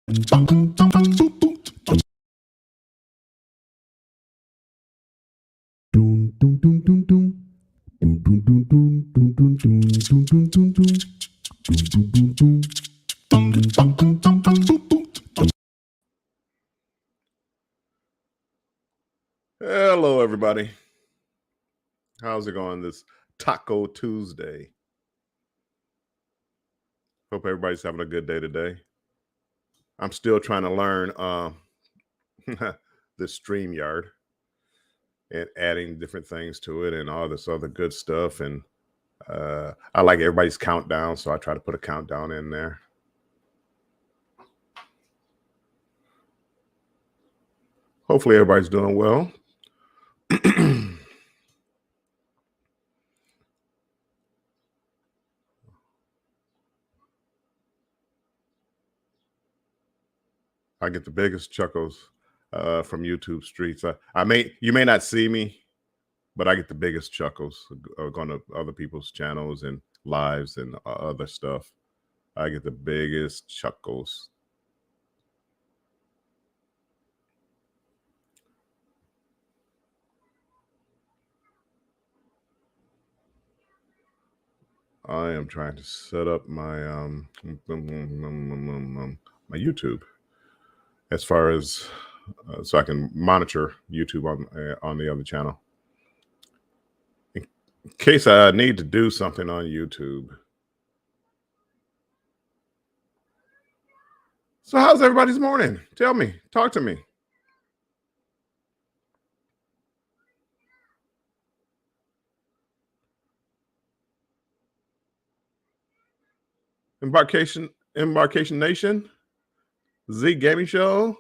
Hello, everybody. How's it going this Taco Tuesday? Hope everybody's having a good day today. I'm still trying to learn the StreamYard and adding different things to it and all this other good stuff. And I like everybody's countdown, so I try to put a countdown in there. Hopefully everybody's doing well. I get the biggest chuckles from YouTube streets. You may not see me, but I get the biggest chuckles going to other people's channels and lives and other stuff. I get the biggest chuckles. I am trying to set up my my YouTube as far as so I can monitor YouTube on the other channel in case I need to do something on YouTube. So how's everybody's morning? Tell me, talk to me. Embarkation Nation, Z Gaming Show.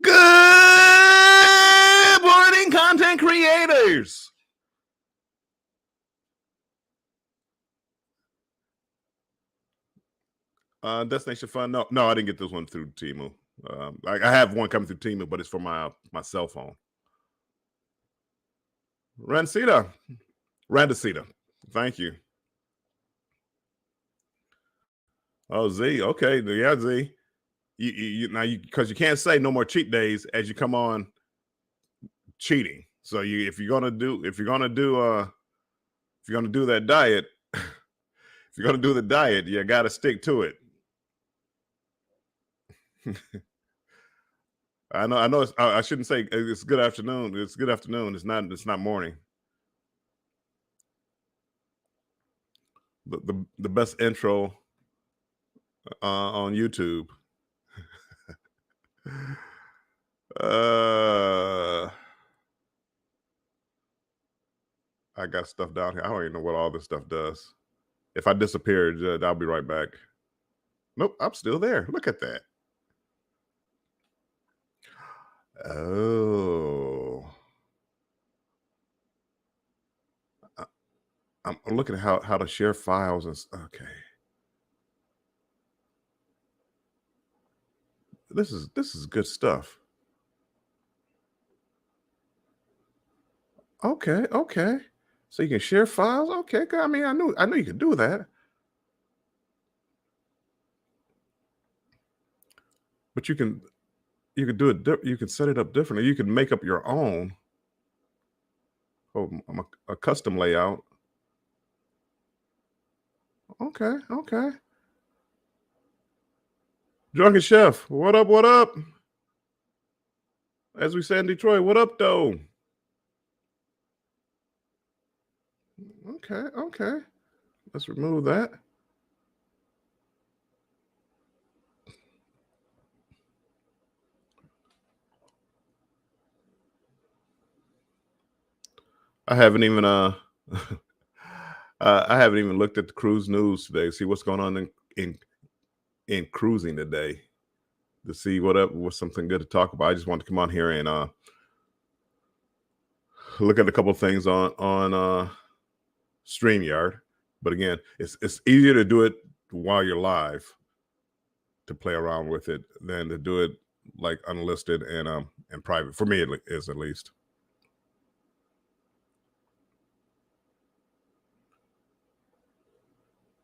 Good morning, content creators. Destination Fun. No, I didn't get this one through Temu. I have one coming through Temu, but it's for my cell phone. Randacita. Thank you. Oh, Z. Okay, yeah, Z. Because you can't say no more cheat days as you come on cheating. So if you're gonna do that diet, if you're gonna do the diet, you got to stick to it. I know. I shouldn't say it's good afternoon. It's good afternoon. It's not morning. The best intro on YouTube. I got stuff down here. I don't even know what all this stuff does. If I disappear, I'll be right back. Nope, I'm still there. Look at that. Oh. I'm looking at how to share files and okay. This is good stuff. Okay. So you can share files. Okay, I mean, I knew you could do that. But you can do it. You can set it up differently. You can make up your own. Oh, a custom layout. Okay. Drunken Chef, what up? What up? As we say in Detroit, what up, though? Okay. Let's remove that. I haven't even I haven't even looked at the cruise news today. See what's going on in cruising today. To see what's something good to talk about. I just want to come on here and look at a couple of things on StreamYard. But again, it's easier to do it while you're live, to play around with it, than to do it like unlisted and private. For me, it is at least.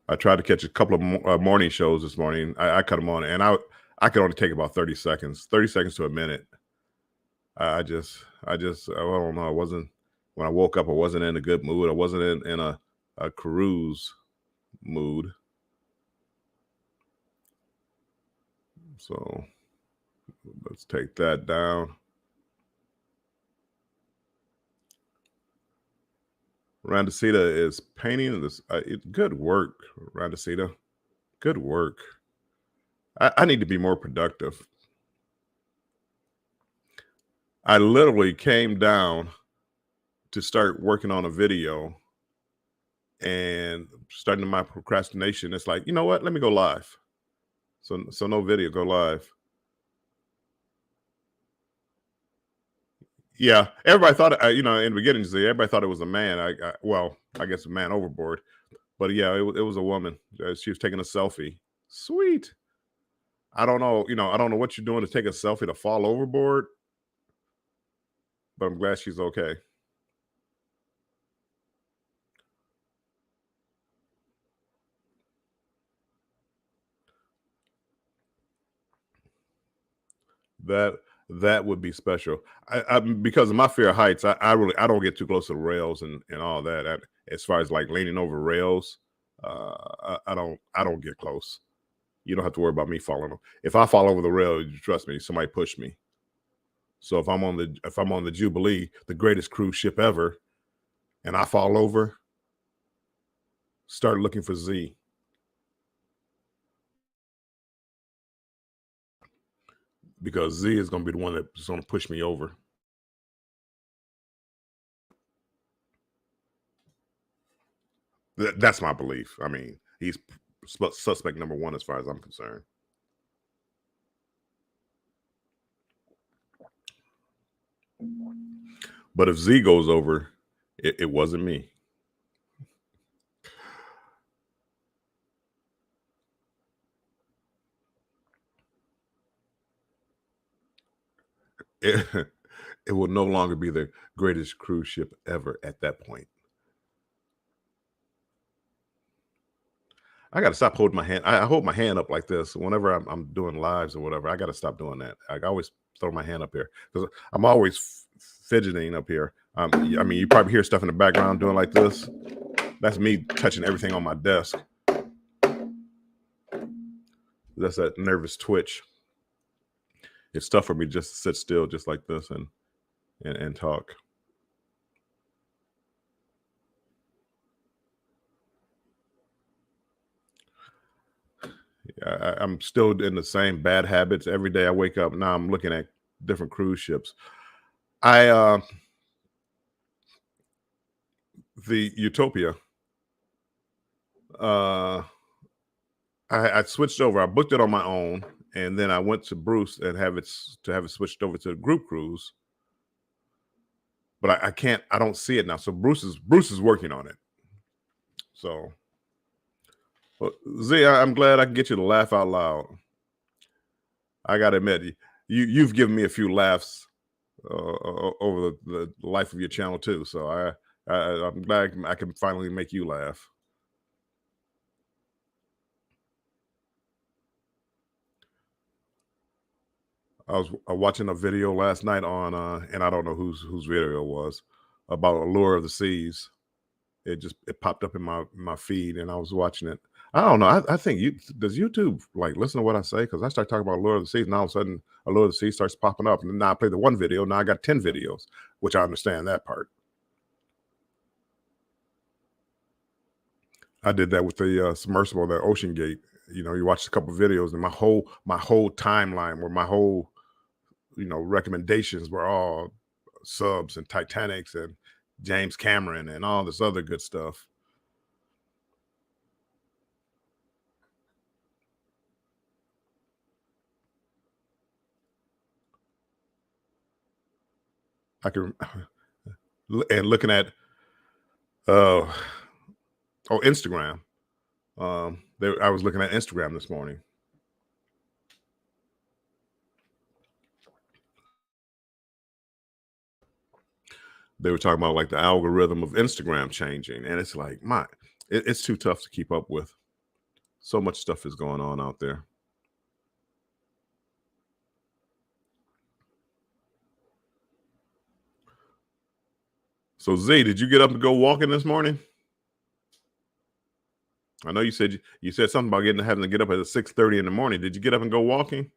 I tried to catch a couple of morning shows this morning. I cut them on, and I could only take about 30 seconds, 30 seconds to a minute. I don't know. I wasn't when I woke up. I wasn't in a good mood. I wasn't in a cruise mood. So let's take that down. Randacita is painting this. Good work, Randacita. Good work. I need to be more productive. I literally came down to start working on a video, and starting my procrastination. It's like, you know what? Let me go live. So no video, go live. Yeah, everybody thought, in the beginning, everybody thought it was a man. I guess a man overboard, but yeah, it was a woman. She was taking a selfie. Sweet. I don't know, I don't know what you're doing to take a selfie to fall overboard, but I'm glad she's okay. That that would be special. Because of my fear of heights, I don't get too close to the rails and all that. As far as like leaning over rails, I don't get close. You don't have to worry about me falling. If I fall over the rail, trust me, somebody push me. So if I'm on the Jubilee, the greatest cruise ship ever, and I fall over, start looking for Z, because Z is going to be the one that's going to push me over. That's my belief. I mean, he's suspect number one as far as I'm concerned. But if Z goes over, it wasn't me. It, it will no longer be the greatest cruise ship ever at that point. I got to stop holding my hand. I hold my hand up like this whenever I'm doing lives or whatever. I got to stop doing that. I always throw my hand up here because I'm always fidgeting up here. I mean, you probably hear stuff in the background doing like this. That's me touching everything on my desk. That's that nervous twitch. It's tough for me just to sit still, just like this, and talk. I'm still in the same bad habits. Every day I wake up, now I'm looking at different cruise ships. The Utopia. I switched over. I booked it on my own, and then I went to Bruce and have it switched over to a group cruise. But I can't. I don't see it now. So Bruce is working on it. So, well, Z, I'm glad I can get you to laugh out loud. I gotta admit, you've given me a few laughs over the life of your channel too. So I'm glad I can finally make you laugh. I was watching a video last night on, and I don't know whose video it was, about Allure of the Seas. It popped up in my feed, and I was watching it. I don't know. I think does YouTube like listen to what I say? Because I start talking about Allure of the Seas, and all of a sudden Allure of the Seas starts popping up, and now I play the one video. Now I got 10 videos, which I understand that part. I did that with the submersible, the Ocean Gate. You watch a couple videos, and my whole timeline, where my whole recommendations were all subs and Titanics and James Cameron and all this other good stuff. I can and looking at uh Instagram. I was looking at Instagram this morning. They were talking about like the algorithm of Instagram changing, and it's like it's too tough to keep up with. So much stuff is going on out there. So Z, did you get up and go walking this morning? I know you said something about having to get up at 6:30 in the morning. Did you get up and go walking?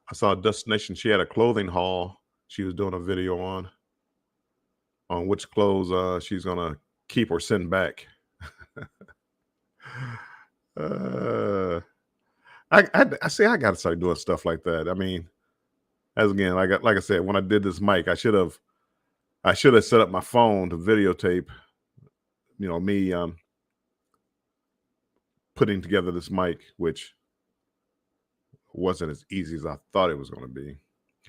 I saw a destination. She had a clothing haul. She was doing a video on which clothes she's gonna keep or send back. uh, I see. I got to start doing stuff like that. I mean, as again, like I said, when I did this mic, I should have set up my phone to videotape. Me putting together this mic, which wasn't as easy as I thought it was going to be.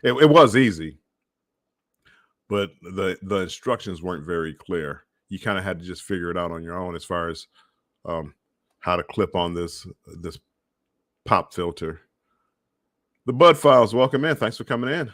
It was easy, but the instructions weren't very clear. You kind of had to just figure it out on your own as far as um, how to clip on this pop filter. The Bud Files, welcome in. Thanks for coming in.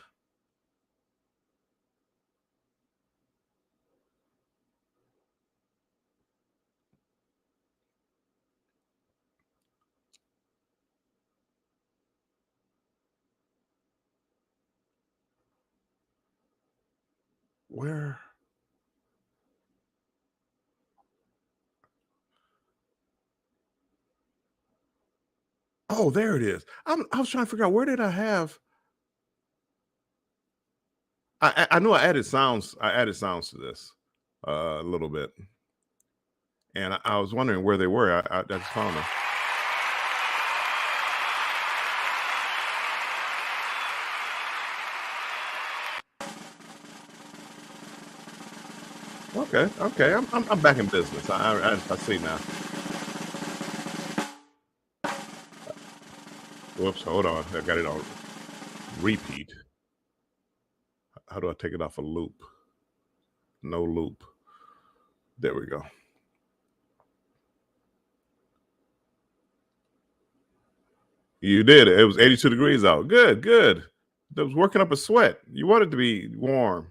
Where? Oh, there it is. I was trying to figure out where did I have. I know I added sounds. I added sounds to this a little bit, and I was wondering where they were. I just found them. Okay, okay. I'm back in business. I see now. Whoops, hold on. I got it on repeat. How do I take it off a loop? No loop. There we go. You did it. It was 82 degrees out. Good, good. That was working up a sweat. You want it to be warm,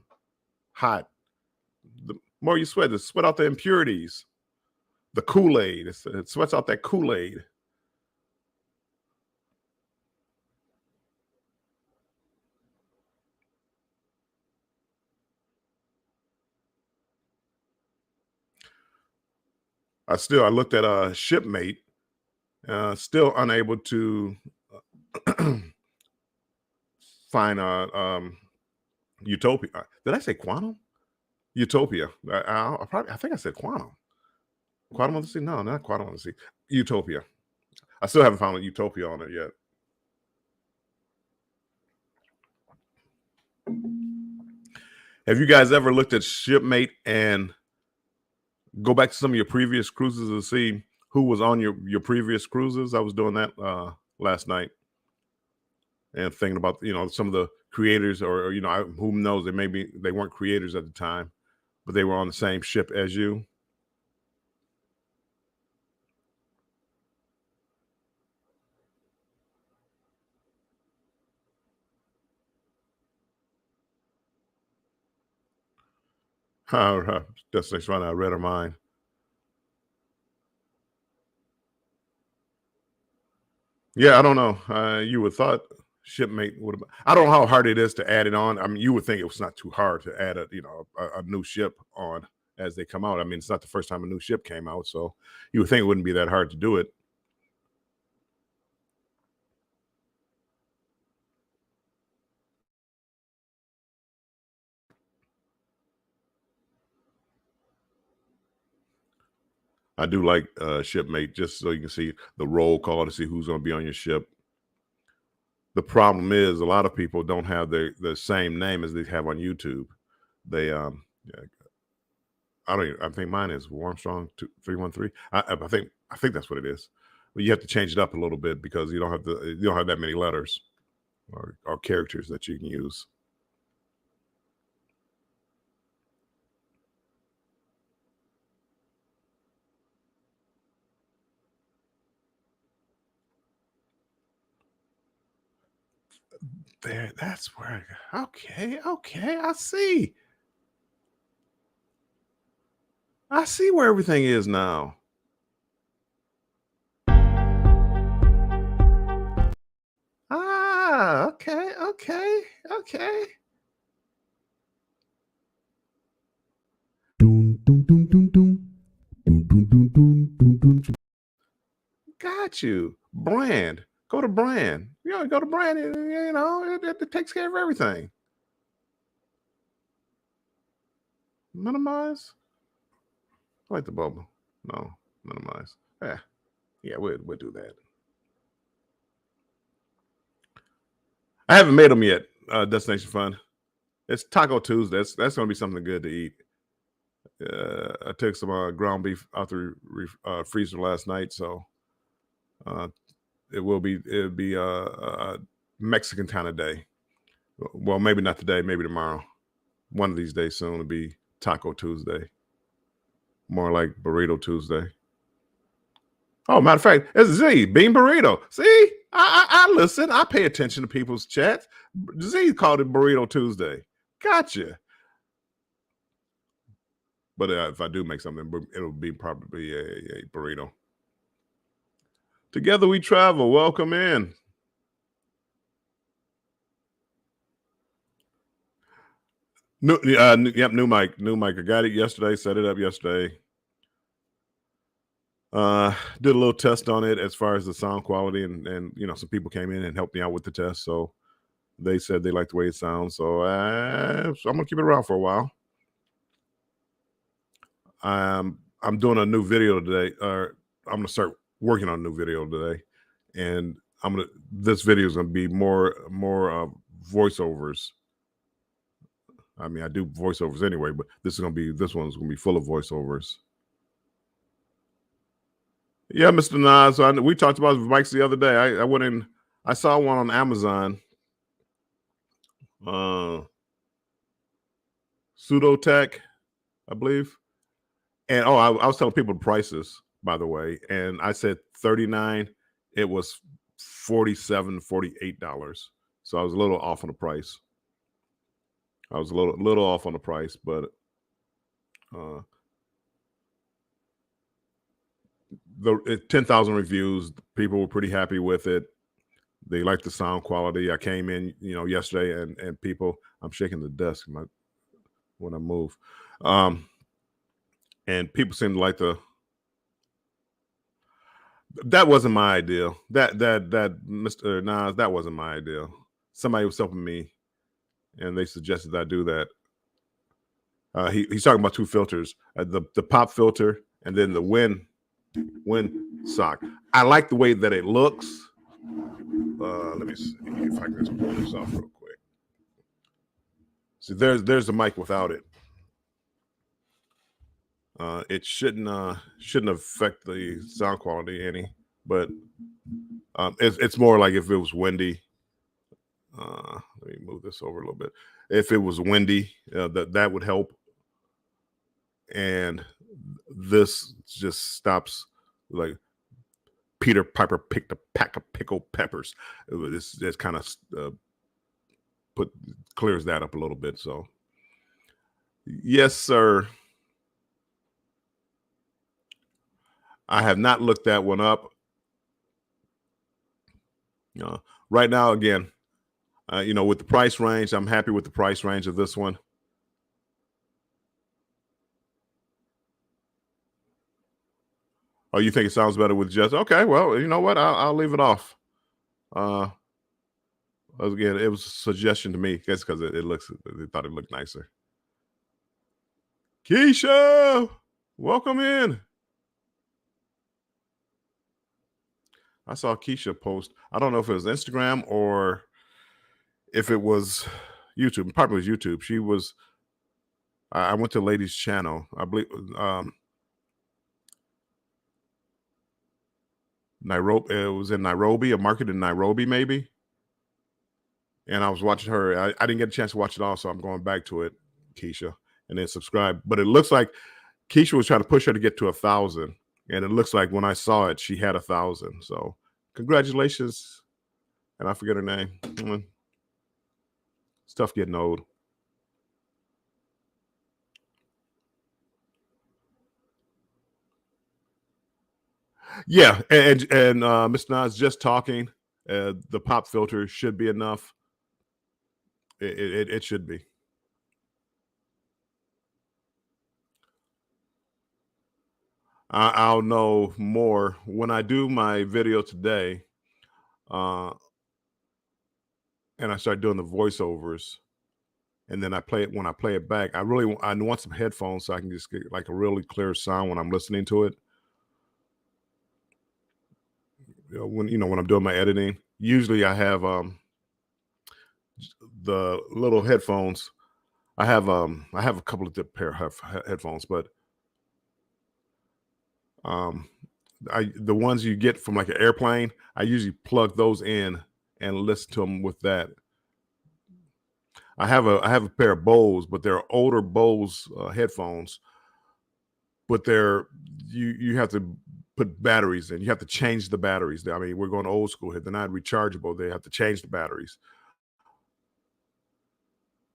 hot. The more you sweat, the sweat out the impurities. The Kool-Aid. It sweats out that Kool-Aid. I looked at Shipmate, still unable to find Utopia. Did I say Quantum? Utopia. I think I said Quantum. Quantum of the Sea? No, not Quantum of the Sea. Utopia. I still haven't found a Utopia on it yet. Have you guys ever looked at Shipmate and go back to some of your previous cruises to see who was on your previous cruises? I was doing that last night and thinking about some of the creators, or who knows, they weren't creators at the time, but they were on the same ship as you. Destination Runner, I read her mind. Yeah, I don't know. You would thought Shipmate would have. I don't know how hard it is to add it on. I mean, you would think it was not too hard to add a new ship on as they come out. I mean, it's not the first time a new ship came out, so you would think it wouldn't be that hard to do it. I do like Shipmate, just so you can see the roll call to see who's going to be on your ship. The problem is a lot of people don't have the same name as they have on YouTube. They yeah, I think mine is Warmstrong 313. I think that's what it is. But you have to change it up a little bit because you don't have that many letters or characters that you can use. There, that's where okay, I see. I see where everything is now. Ah, okay, okay. Dun, dun, dun, dun, dun. Dun, dun, dun, dun, dun, dun, dun. Got you. Brand. Go to brand. Go to brand. It takes care of everything. Minimize. I like the bubble. No, minimize. Yeah, we'll do that. I haven't made them yet. Destination Fun. It's Taco Tuesday. That's going to be something good to eat. I took some ground beef out the freezer last night, so it'll be a Mexican kind of day. Well, maybe not today, maybe tomorrow. One of these days soon will be Taco Tuesday. More like Burrito Tuesday. Oh, matter of fact, it's Z, Bean Burrito. See, I listen. I pay attention to people's chats. Z called it Burrito Tuesday. Gotcha. But if I do make something, it'll be probably a burrito. Together we travel. Welcome in. New mic. I got it yesterday. Set it up yesterday. Did a little test on it as far as the sound quality, and some people came in and helped me out with the test. So they said they like the way it sounds. So I'm gonna keep it around for a while. I'm doing a new video today. I'm gonna start working on a new video today, and this video is gonna be more voiceovers. I mean, I do voiceovers anyway, but this one's gonna be full of voiceovers. Yeah, Mr. Nas, we talked about mics the other day. I went in, I saw one on Amazon. Pseudotech, I believe. And I was telling people the prices, by the way, and I said 39. It was $47, $48. So I was a little off on the price. I was a little off on the price, but the 10,000 reviews, people were pretty happy with it. They liked the sound quality. I came in, yesterday, and people, I'm shaking the desk when I move, and people seem to like that wasn't my idea. That Mr. Nas, that wasn't my idea. Somebody was helping me, and they suggested I do that. He's talking about two filters: the pop filter and then the wind sock. I like the way that it looks. Let me see if I can just pull this off real quick. See, there's the mic without it. It shouldn't affect the sound quality any, but it's more like if it was windy. Let me move this over a little bit. If it was windy, that would help. And this just stops, like Peter Piper picked a pack of pickled peppers. This kind of clears that up a little bit. So, yes, sir. I have not looked that one up. Right now, again, with the price range, I'm happy with the price range of this one. Oh, you think it sounds better with just okay? Well, you know what? I'll leave it off. Again, it was a suggestion to me. Guess because they thought it looked nicer. Keisha, welcome in. I saw Keisha post. I don't know if it was Instagram or if it was YouTube. Probably was YouTube. She was. I went to Lady's channel. I believe Nairobi. It was in Nairobi, a market in Nairobi, maybe. And I was watching her. I didn't get a chance to watch it all, so I'm going back to it, Keisha, and then subscribe. But it looks like Keisha was trying to push her to get to 1,000, and it looks like when I saw it, she had 1,000. So congratulations. And I forget her name. stuff getting old. Yeah, and Mr. Nas just talking. The pop filter should be enough. It should be. I'll know more when I do my video today, uh, and I start doing the voiceovers, and then I play it. When I play it back, I want some headphones so I can just get like a really clear sound when I'm listening to it. When I'm doing my editing, usually I have the little headphones. I have a couple of different pair of headphones, but um the ones you get from like an airplane, I usually plug those in and listen to them with that. I have a pair of Bose, but they're older Bose headphones, but you have to put batteries in. You have to change the batteries. I mean, we're going old school here. They're not rechargeable. They have to change the batteries.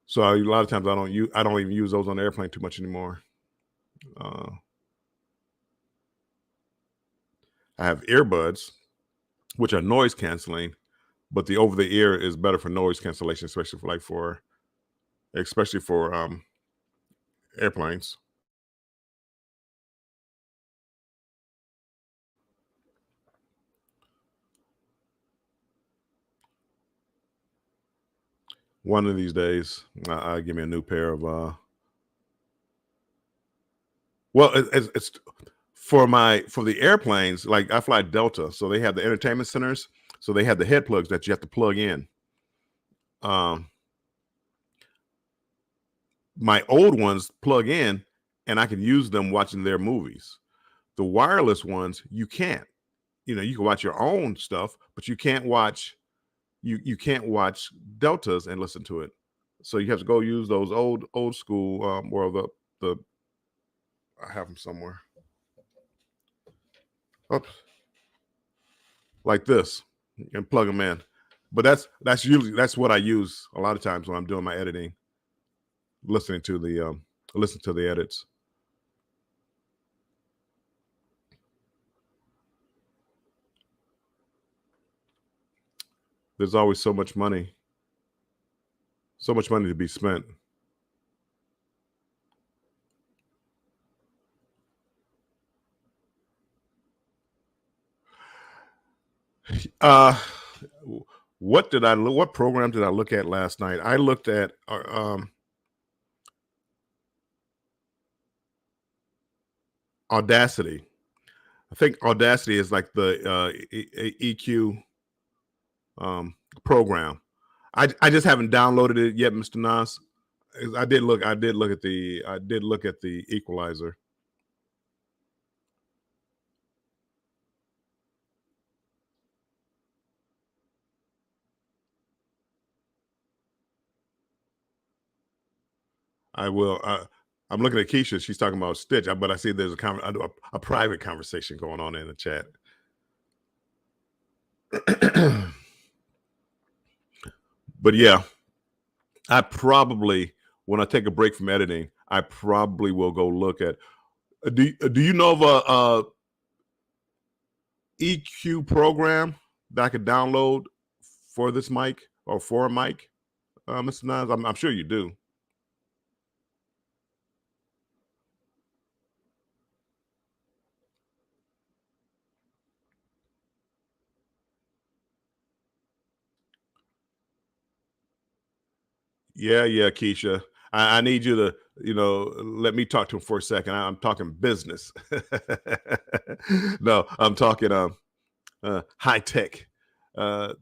So a lot of times I don't even use those on the airplane too much anymore. Uh, I have earbuds, which are noise canceling, but the over the ear is better for noise cancellation, especially for airplanes. One of these days, I'll give me a new pair of. Well, it's for the airplanes. Like I fly Delta, so they have the entertainment centers. So they have the head plugs that you have to plug in. Um, my old ones plug in, and I can use them watching their movies. The wireless ones you can't. You can watch your own stuff, but you can't watch Deltas and listen to it. So you have to go use those old school or the I have them somewhere. Oops, like this and plug them in. But that's what I use a lot of times when I'm doing my editing, listening to the edits. There's always so much money to be spent. Uh, what program did I look at last night? I looked at Audacity. I think Audacity is like the EQ program. I just haven't downloaded it yet, Mr. Nas. I did look at the equalizer. I will. I'm looking at Keisha. She's talking about Stitch, but I see there's a private conversation going on in the chat. But yeah, I probably when I take a break from editing, I probably will go look at. Do you know of a EQ program that I could download for this mic or for a mic, Mr. Nas? I'm sure you do. Yeah, Keisha. I need you to, let me talk to him for a second. I'm talking business. No, I'm talking high tech. Uh,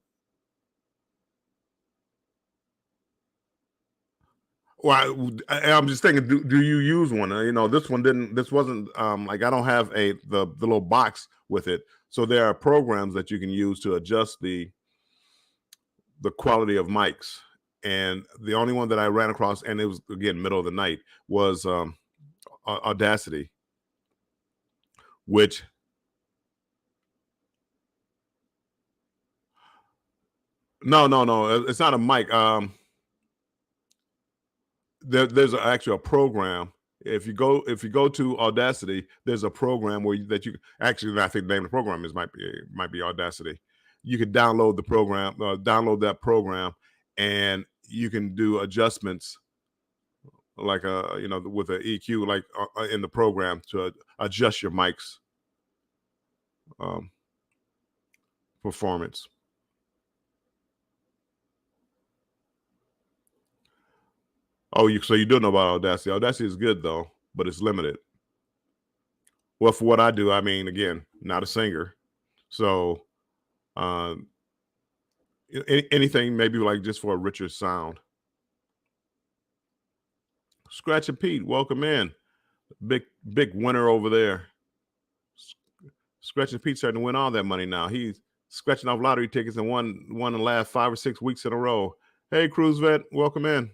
well, I'm just thinking, do you use one? This one didn't. This wasn't like I don't have the little box with it. So there are programs that you can use to adjust the quality of mics. And the only one that I ran across, and it was again middle of the night, was Audacity, which no, it's not a mic. there's actually a program. If you go to Audacity, there's a program that you actually, I think the name of the program might be Audacity. You can download the program, download that program, and you can do adjustments like with an EQ like in the program to adjust your mic's um, performance. Oh, so you do know about Audacity. Audacity is good though, but it's limited. Well, for what I do, I mean, again, not a singer, so um, anything maybe like just for a richer sound. Scratch and Pete, welcome in. Big winner over there. Scratch and Pete starting to win all that money now. He's scratching off lottery tickets and won the last 5 or 6 weeks in a row. Hey, Cruise Vet, welcome in.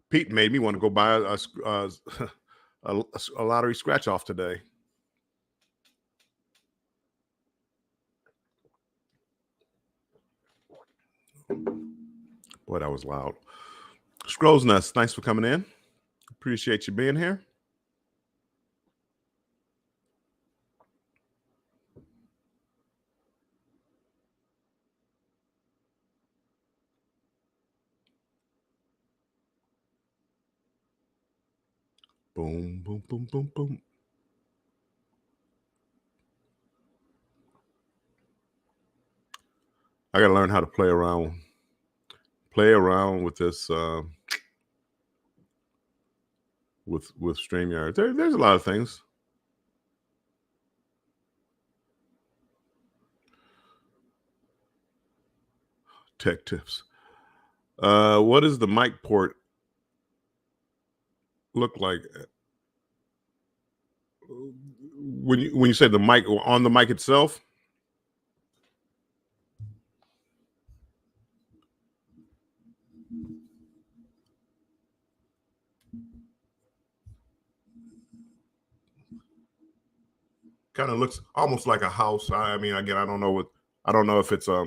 Pete made me want to go buy a lottery scratch off today. Boy, that was loud. Scrolls Nest, thanks for coming in. Appreciate you being here. Boom, boom, boom, boom, boom. I gotta learn how to play around with this with StreamYard. There's a lot of things. Tech tips. What does the mic port look like when you say the mic on the mic itself? Kind of looks almost like a house. I mean, again, I don't know if it's I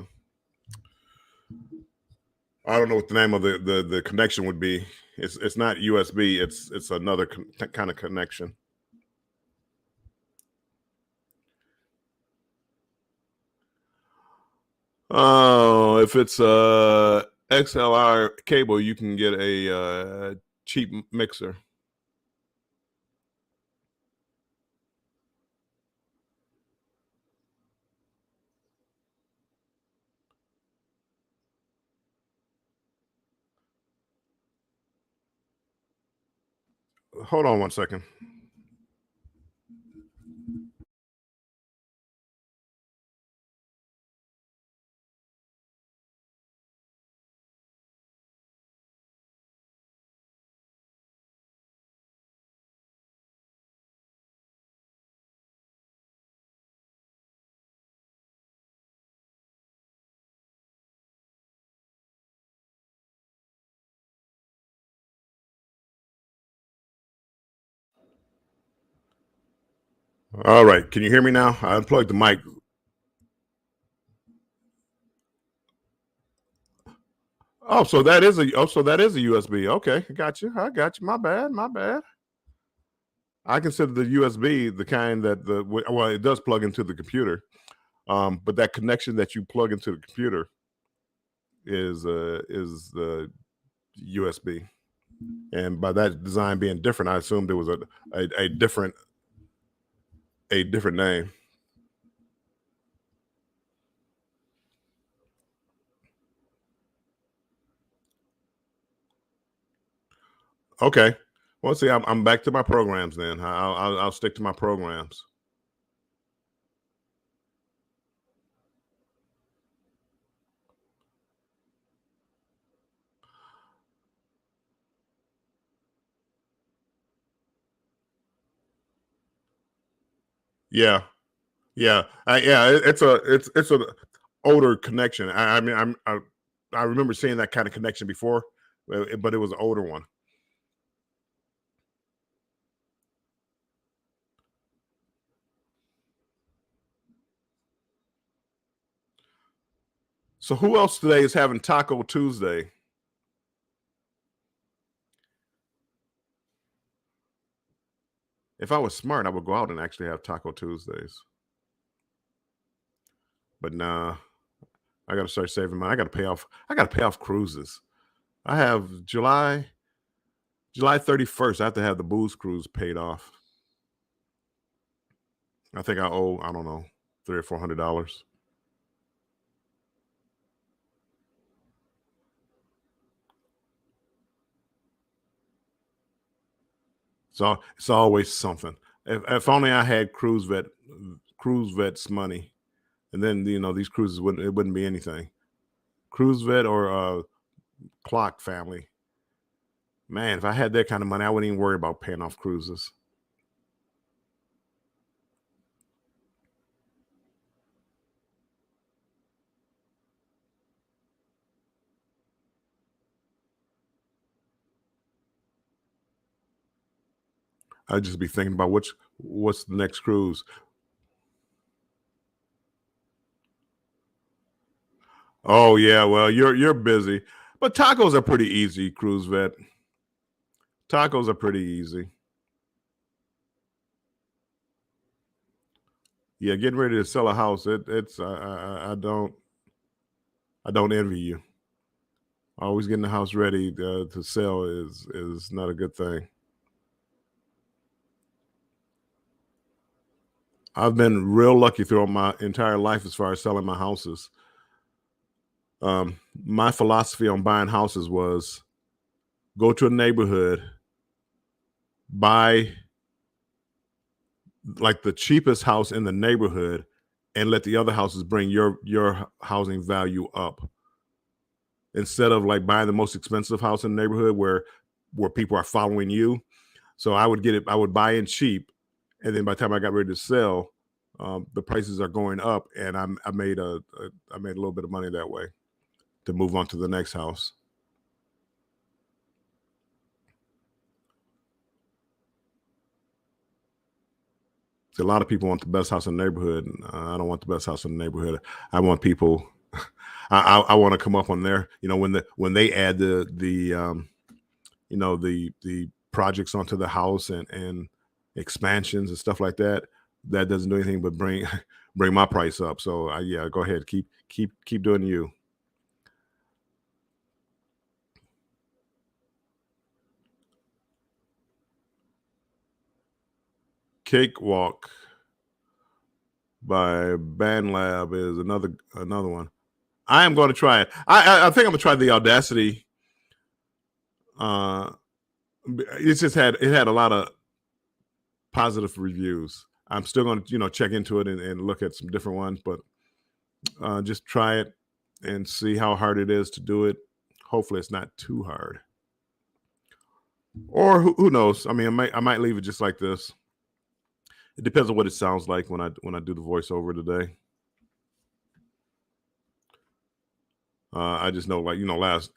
don't know what the name of the connection would be. It's not USB. It's another kind of connection. Oh, if it's a XLR cable, you can get a cheap mixer. Hold on one second. All right, can you hear me now? I unplugged the mic. Oh, so that is a USB. Okay, I got you. My bad. I consider the USB the kind that it does plug into the computer, but that connection that you plug into the computer is the USB, and by that design being different, I assumed it was a different name. Okay. Well, see, I'm back to my programs then. I'll stick to my programs. Yeah, yeah, It's a older connection. I mean, I remember seeing that kind of connection before, but it was an older one. So who else today is having Taco Tuesday? If I was smart, I would go out and actually have Taco Tuesdays. But nah, I gotta start saving money. I gotta pay off cruises. I have July 31st. I have to have the booze cruise paid off. I think I owe, I don't know, $300 or $400. So it's always something. If only I had cruise vets money, and then these cruises wouldn't be anything. Cruise vet or clock family. Man, if I had that kind of money, I wouldn't even worry about paying off cruises. I'd just be thinking about what's the next cruise. Oh yeah, well you're busy, but tacos are pretty easy. Cruise vet tacos are pretty easy. Yeah, getting ready to sell a house. It's I don't envy you. Always getting the house ready to sell is not a good thing. I've been real lucky throughout my entire life as far as selling my houses. My philosophy on buying houses was go to a neighborhood, buy like the cheapest house in the neighborhood, and let the other houses bring your housing value up. Instead of like buying the most expensive house in the neighborhood where people are following you. So I would buy in cheap, and then by the time I got ready to sell, the prices are going up, and I made I made a little bit of money that way to move on to the next house. So a lot of people want the best house in the neighborhood. And, I don't want the best house in the neighborhood. I want people. I want to come up on there. When they add the projects onto the house and expansions and stuff like that, that doesn't do anything but bring bring my price up. So yeah, go ahead, keep doing you. Cakewalk by Band Lab is another one. I am going to try it. I think I'm gonna try the Audacity. Uh, it had a lot of positive reviews. I'm still going to check into it and look at some different ones, but just try it and see how hard it is to do it. Hopefully, it's not too hard. Or who knows? I mean, I might leave it just like this. It depends on what it sounds like when I do the voiceover today. I just know, like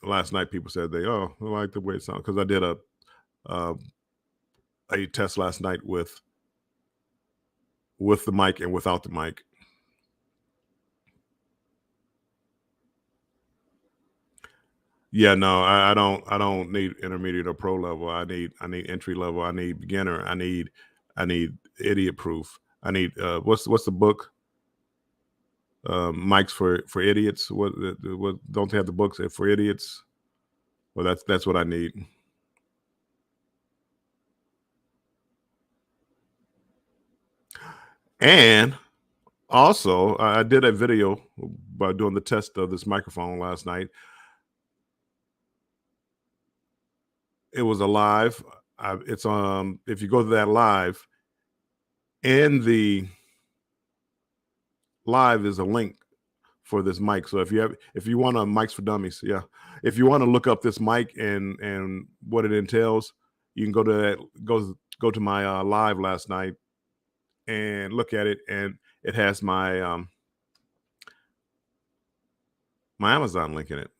last night, people said they like the way it sounds because I did a test last night with the mic and without the mic. Yeah, no, I don't need intermediate or pro level. I need entry level. I need beginner. I need idiot proof. I need what's the book? Mics for idiots. What don't they have the books for idiots? Well, that's what I need. And also, I did a video by doing the test of this microphone last night. It was a live. It's if you go to that live, in the live is a link for this mic. So if you want a mics for dummies, yeah. If you want to look up this mic and what it entails, you can go to that go to my live last night and look at it, and it has my my Amazon link in it.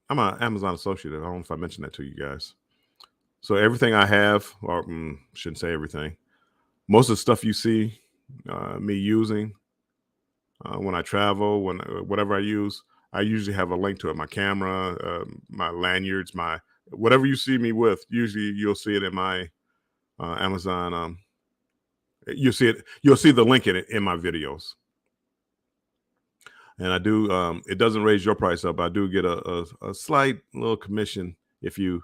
I'm an Amazon associate. I don't know if I mentioned that to you guys. So everything I have, or shouldn't say everything, most of the stuff you see me using when I travel, whatever I use, I usually have a link to it. My camera, my lanyards, my whatever you see me with. Usually, you'll see it in my Amazon. You'll see it. You'll see the link in it in my videos. And I do. It doesn't raise your price up. I do get a slight little commission if you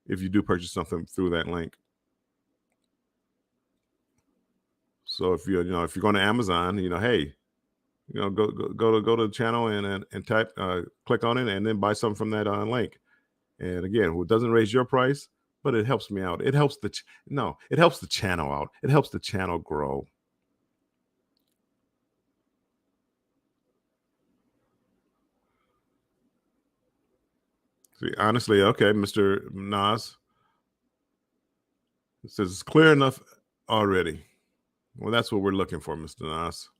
do purchase something through that link. So if you're going to Amazon, hey, go to the channel and type, click on it, and then buy something from that link. And again, it doesn't raise your price, but it helps me out. It helps it helps the channel out. It helps the channel grow. See, honestly, okay, Mr. Nas, it says it's clear enough already. Well, that's what we're looking for, Mr. Nas.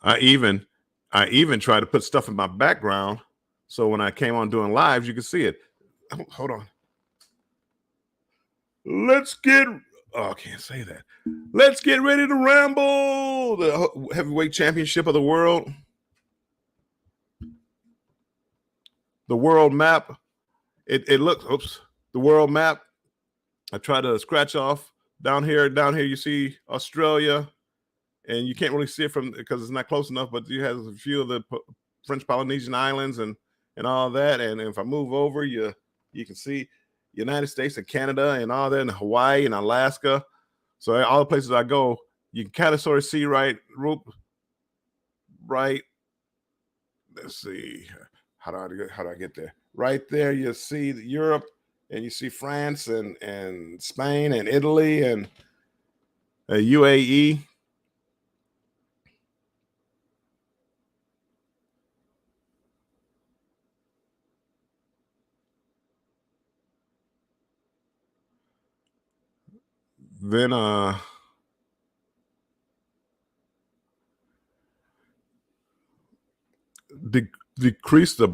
I even try to put stuff in my background so when I came on doing lives, you can see it. Hold on. Let's get. Oh, I can't say that. Let's get ready to ramble. The heavyweight championship of the world. The world map. It looks. Oops. The world map. I try to scratch off down here. Down here, you see Australia, and you can't really see it from because it's not close enough. But you have a few of the French Polynesian islands and all that. And if I move over, you can see United States and Canada and all that, and Hawaii and Alaska. So all the places I go, you can kind of sort of see right. Let's see. How do I get there? Right there, you see Europe, and you see France and Spain and Italy and UAE. Then decrease the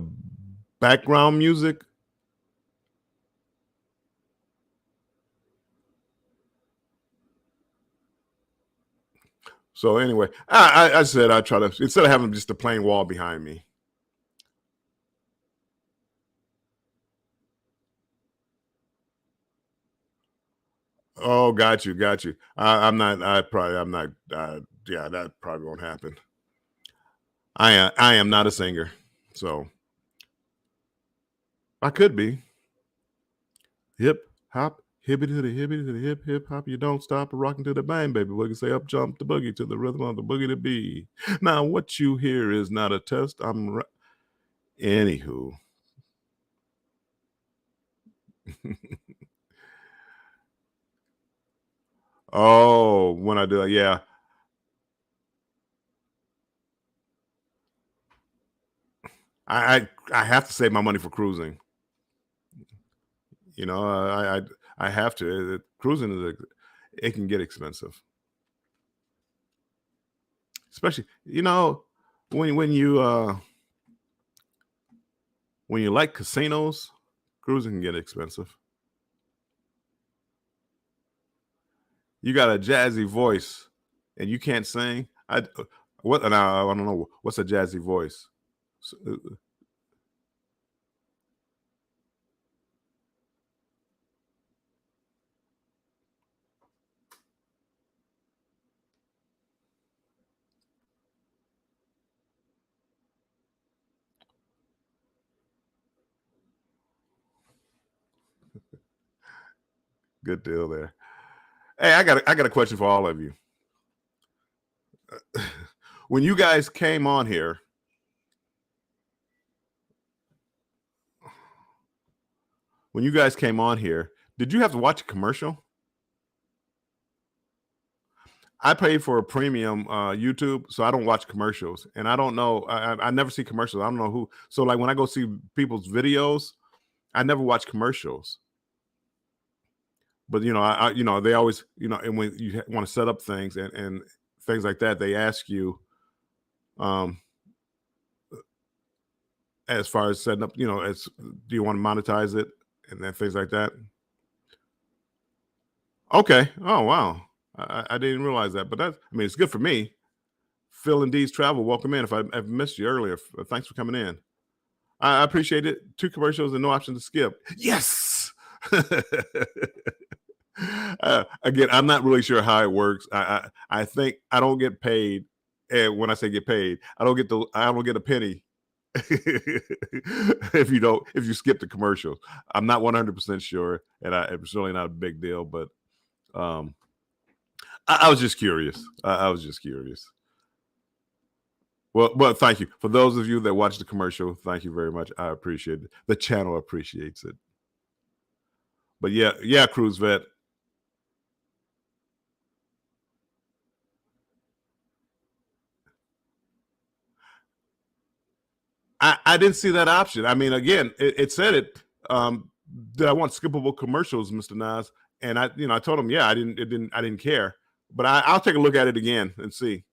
background music. So anyway, I said I try to, instead of having just a plain wall behind me. Oh, got you. I'm not. Yeah, that probably won't happen. I am not a singer, so I could be. Hip hop, hippity to the hip hop. You don't stop rocking to the bang, baby. We can say up jump the boogie to the rhythm of the boogie to be. Now, what you hear is not a test. Anywho. Oh, when I do that, yeah. I have to save my money for cruising. I have to. Cruising it can get expensive, especially when you like casinos, cruising can get expensive. You got a jazzy voice, and you can't sing. I don't know what's a jazzy voice. Good deal there. Hey, I got a question for all of you. When you guys came on here, did you have to watch a commercial? I pay for a premium YouTube, so I don't watch commercials, and I don't know. I never see commercials. I don't know who. So like when I go see people's videos, I never watch commercials. But they always, and when you want to set up things and things like that, they ask you, um, as far as setting up, as do you want to monetize it and then things like that. Okay. Oh wow. I didn't realize that, but it's good for me. Phil and D's Travel, welcome in. If I've missed you earlier, thanks for coming in. I appreciate it. 2 commercials and no option to skip. Yes. Again, I'm not really sure how it works. I think I don't get paid, and when I say get paid, I don't get a penny if you skip the commercials. I'm not 100% sure, and it's really not a big deal. But um, I was just curious. I was just curious. Well, thank you for those of you that watch the commercial. Thank you very much. I appreciate it. The channel appreciates it. But yeah, Cruise Vet. I didn't see that option. I mean, again, it said it. Did I want skippable commercials, Mr. Nas? And I told him, yeah, I didn't care. But I'll take a look at it again and see.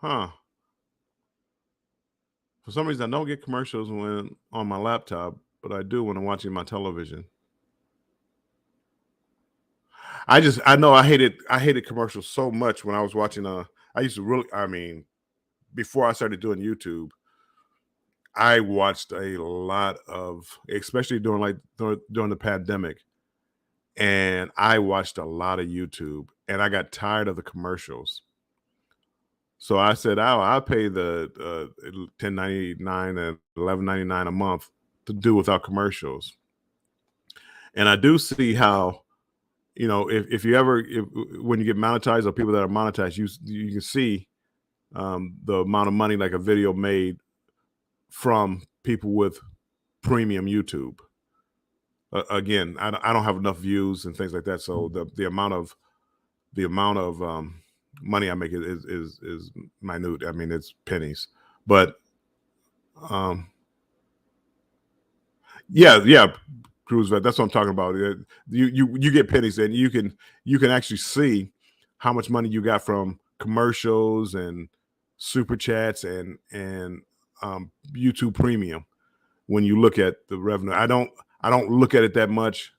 Huh. For some reason, I don't get commercials when on my laptop, but I do when I'm watching my television. I know I hated commercials so much when I was watching. I used to really. I mean, before I started doing YouTube, I watched a lot of, especially during the pandemic, and I watched a lot of YouTube, and I got tired of the commercials. So I said, "Oh, I'll pay the 10.99 and 11.99 a month to do without commercials." And I do see how, if you ever when you get monetized, or people that are monetized, you can see the amount of money like a video made from people with premium YouTube. Again, I don't have enough views and things like that, so the amount of money I make is minute. I mean, it's pennies, but um, yeah, Cruise Vet. That's what I'm talking about. You get pennies, and you can actually see how much money you got from commercials and super chats and YouTube Premium when you look at the revenue. I don't look at it that much.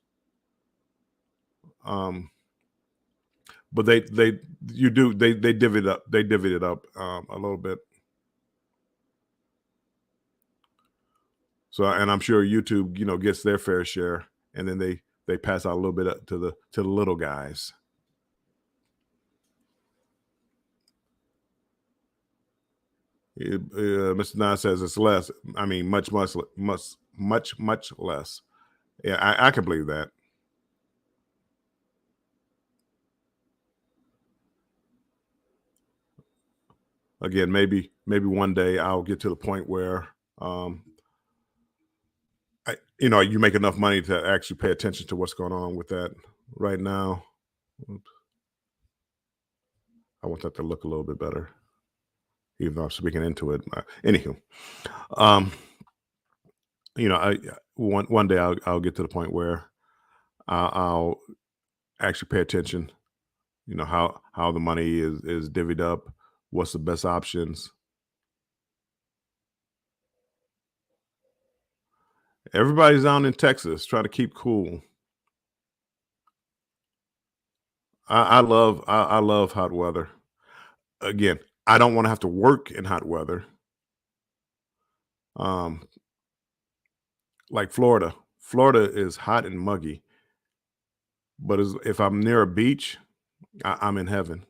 Um, but they divvy it up. They divvy it up a little bit. So, and I'm sure YouTube, gets their fair share, and then they pass out a little bit up to the little guys. Mr. Nas says it's less. I mean, much less. Yeah, I can believe that. Again, maybe one day I'll get to the point where you make enough money to actually pay attention to what's going on with that. Right now, oops, I want that to look a little bit better, even though I'm speaking into it. Anywho, um, I one day I'll get to the point where I'll actually pay attention. How the money is divvied up. What's the best options? Everybody's down in Texas trying to keep cool. I love hot weather. Again, I don't want to have to work in hot weather. Um, like Florida. Florida is hot and muggy, but if I'm near a beach, I'm in heaven.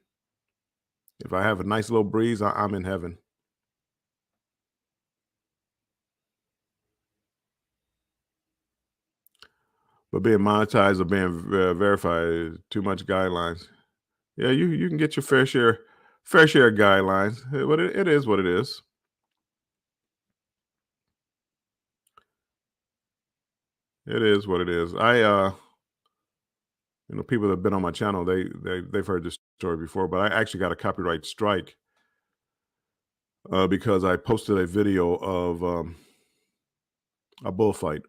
If I have a nice little breeze, I'm in heaven. But being monetized or being verified is too much guidelines. Yeah, you can get your fair share of guidelines, but it is what it is. It is what it is. People that have been on my channel, they've heard this story before, but I actually got a copyright strike because I posted a video of a bullfight.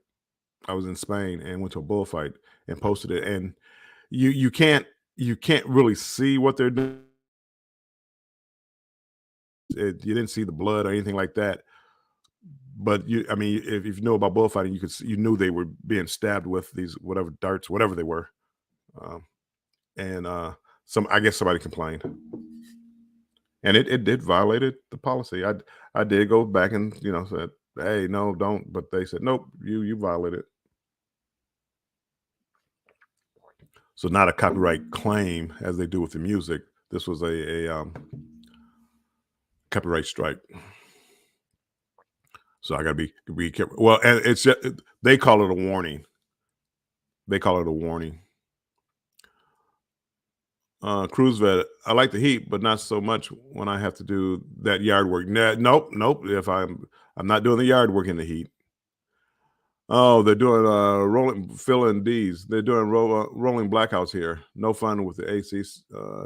I was in Spain and went to a bullfight and posted it, and you can't really see what they're doing. You didn't see the blood or anything like that, but I mean, if you know about bullfighting, you knew they were being stabbed with these whatever darts, whatever they were, um, and I guess somebody complained, and it did violated the policy. I did go back and said, hey, no, don't, but they said nope, you violated. So not a copyright claim as they do with the music. This was a copyright strike. So I got to be careful. Well, and they call it a warning. They call it a warning. Cruise vet, I like the heat, but not so much when I have to do that yard work. Nope. If I'm not doing the yard work in the heat. Oh, they're doing filling D's. They're doing rolling blackouts here. No fun with the AC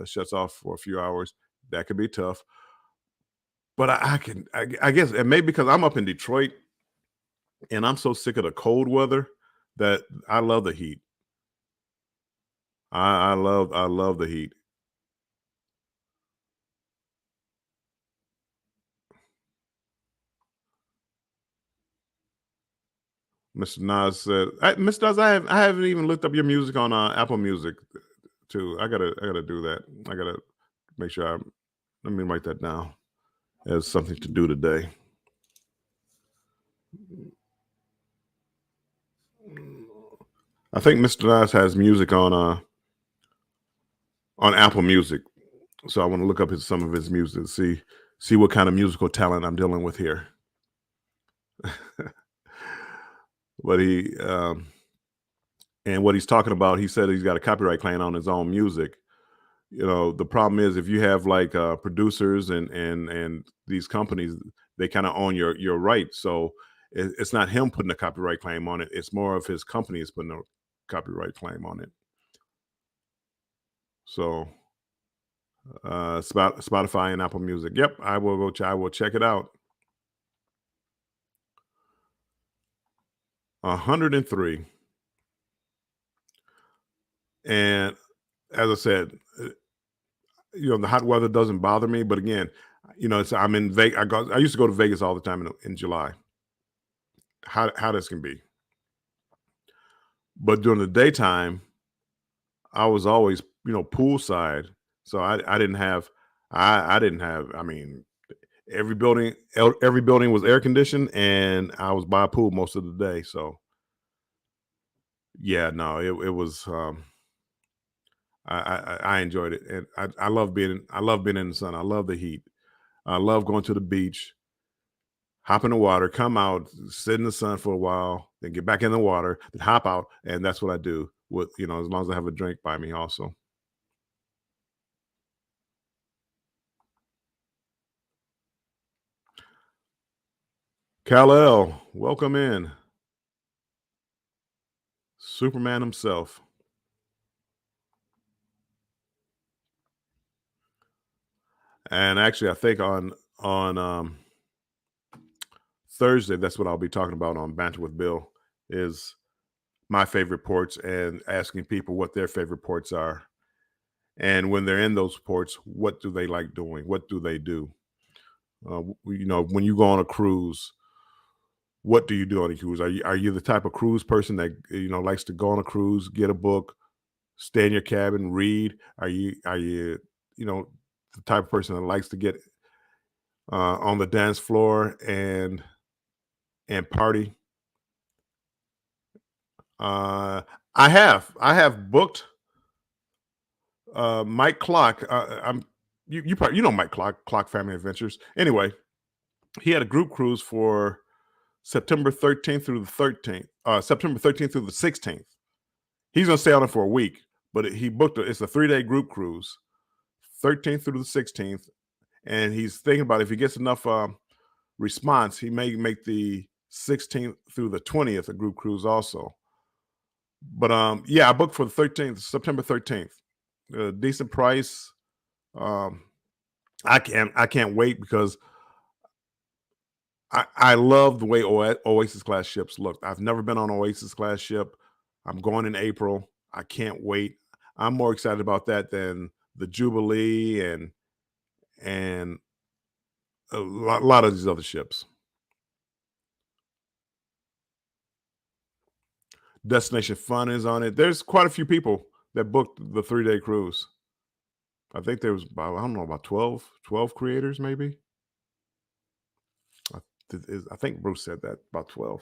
shuts off for a few hours. That could be tough. But I guess, and maybe because I'm up in Detroit and I'm so sick of the cold weather that I love the heat. I love the heat. Mr. Nas said, Mr. Nas, I haven't even looked up your music on Apple Music too. I gotta do that. I gotta make sure let me write that down as something to do today. I think Mr. Nas has music on Apple Music, so I want to look up some of his music, see what kind of musical talent I'm dealing with here. But and what he's talking about, he said he's got a copyright claim on his own music. The problem is if you have like producers and these companies, they kind of own your rights. So it's not him putting a copyright claim on it. It's more of his company is putting a copyright claim on it. So Spotify and Apple Music. Yep, I will go. I will check it out. 103. And as I said, the hot weather doesn't bother me. But again, I'm in Vegas. I used to go to Vegas all the time in July. How this can be. But during the daytime, I was always, poolside. So I didn't have, I didn't have, I mean, every building was air conditioned and I was by a pool most of the day. So yeah, no, it was, I enjoyed it. And I love being in the sun. I love the heat. I love going to the beach, hop in the water, come out, sit in the sun for a while, then get back in the water, then hop out. And that's what I do with, as long as I have a drink by me also. Kal-El, welcome in. Superman himself. And actually, I think on Thursday, that's what I'll be talking about on Banter with Bill, is my favorite ports and asking people what their favorite ports are. And when they're in those ports, what do they like doing? What do they do? When you go on a cruise, what do you do on a cruise? Are you the type of cruise person that likes to go on a cruise, get a book, stay in your cabin, read? Are you the type of person that likes to get on the dance floor and party? I have booked Mike Clock. You probably Mike Clock Family Adventures. Anyway, he had a group cruise for September 13th through the 13th. September 13th through the 16th. He's gonna stay on it for a week, but he booked it's a 3-day group cruise, 13th through the 16th, and he's thinking about if he gets enough response, he may make the 16th through the 20th a group cruise also. But yeah, I booked for the 13th, September 13th. Decent price. I can't wait because I love the way Oasis class ships look. I've never been on Oasis class ship. I'm going in April. I can't wait. I'm more excited about that than the Jubilee and lot of these other ships. Destination Fun is on it. There's quite a few people that booked the 3-day cruise. I think there was about, I don't know, about 12 creators maybe. I think Bruce said that, about 12.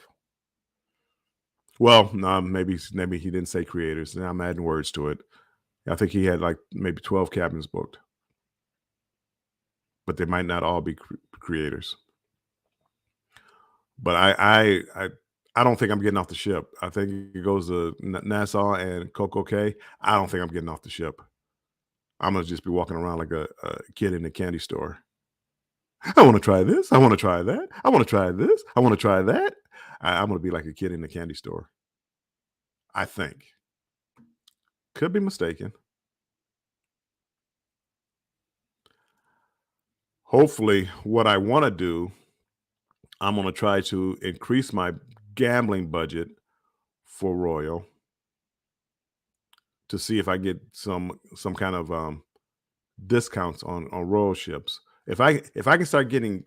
Well, no, maybe he didn't say creators. Now I'm adding words to it. I think he had like maybe 12 cabins booked, but they might not all be creators. But I don't think I'm getting off the ship. I think it goes to Nassau and Coco Cay. I don't think I'm getting off the ship. I'm gonna just be walking around like a kid in a candy store. I want to try this. I want to try that. I want to try this. I want to try that. I'm gonna be like a kid in a candy store. I think. Could be mistaken. Hopefully, what I want to do, I'm going to try to increase my gambling budget for Royal to see if I get some kind of discounts on Royal ships. If I can start getting,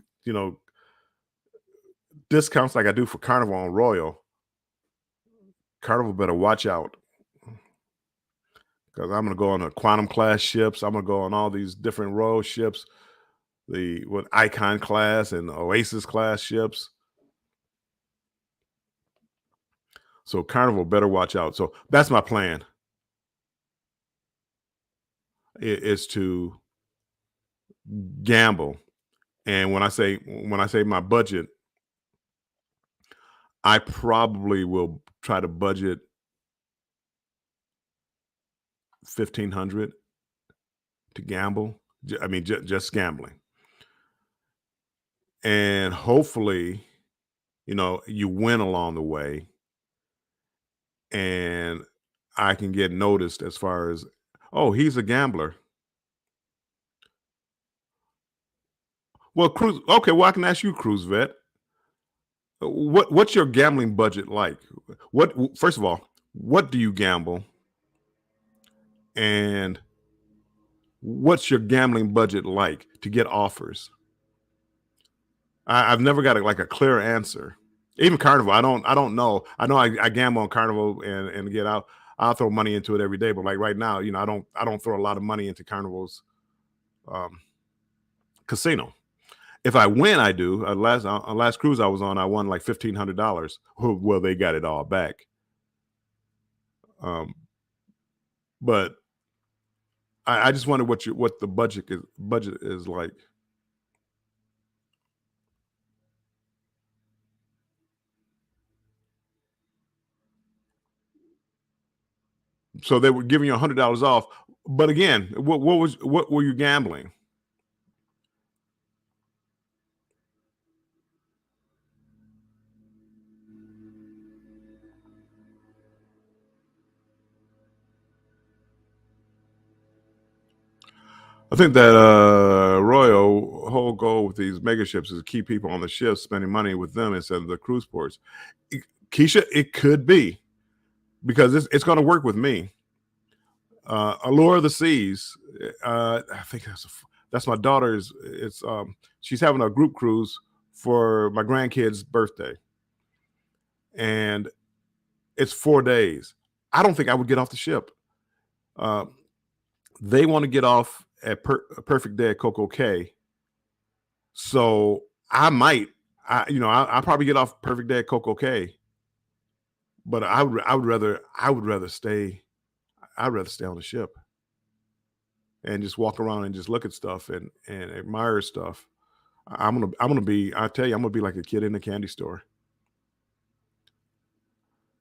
discounts like I do for Carnival on Royal, Carnival better watch out because I'm going to go on the Quantum class ships. I'm going to go on all these different Royal ships, the Icon class and Oasis class ships. So Carnival better watch out. So that's my plan. Is to gamble. And when I say my budget, I probably will try to budget 1,500 to gamble. I mean, just gambling. And hopefully, you win along the way and I can get noticed as far as, oh, he's a gambler. Well, Cruise, okay, well, I can ask you, Cruise Vet, what's your gambling budget like? First of all, what do you gamble? And what's your gambling budget like to get offers? I've never got like a clear answer. Even Carnival, I don't know. I know I gamble on Carnival and get out. I'll throw money into it every day, but like right now, I don't throw a lot of money into Carnival's casino. If I win, I do. Last cruise I was on, I won like $1,500. Well, they got it all back. But I just wonder what the budget is like. So they were giving you $100 off. But again, what were you gambling? I think that Royal whole goal with these mega ships is to keep people on the ship spending money with them instead of the cruise ports. Keisha, it could be because it's going to work with me. Allure of the Seas. I think that's my daughter's. It's she's having a group cruise for my grandkid's birthday, and it's 4 days. I don't think I would get off the ship. They want to get off at Perfect Day at Coco Cay, so I might. I'll probably get off Perfect Day at Coco Cay, but I would rather stay. I'd rather stay on the ship and just walk around and just look at stuff and admire stuff. I tell you, I'm gonna be like a kid in a candy store.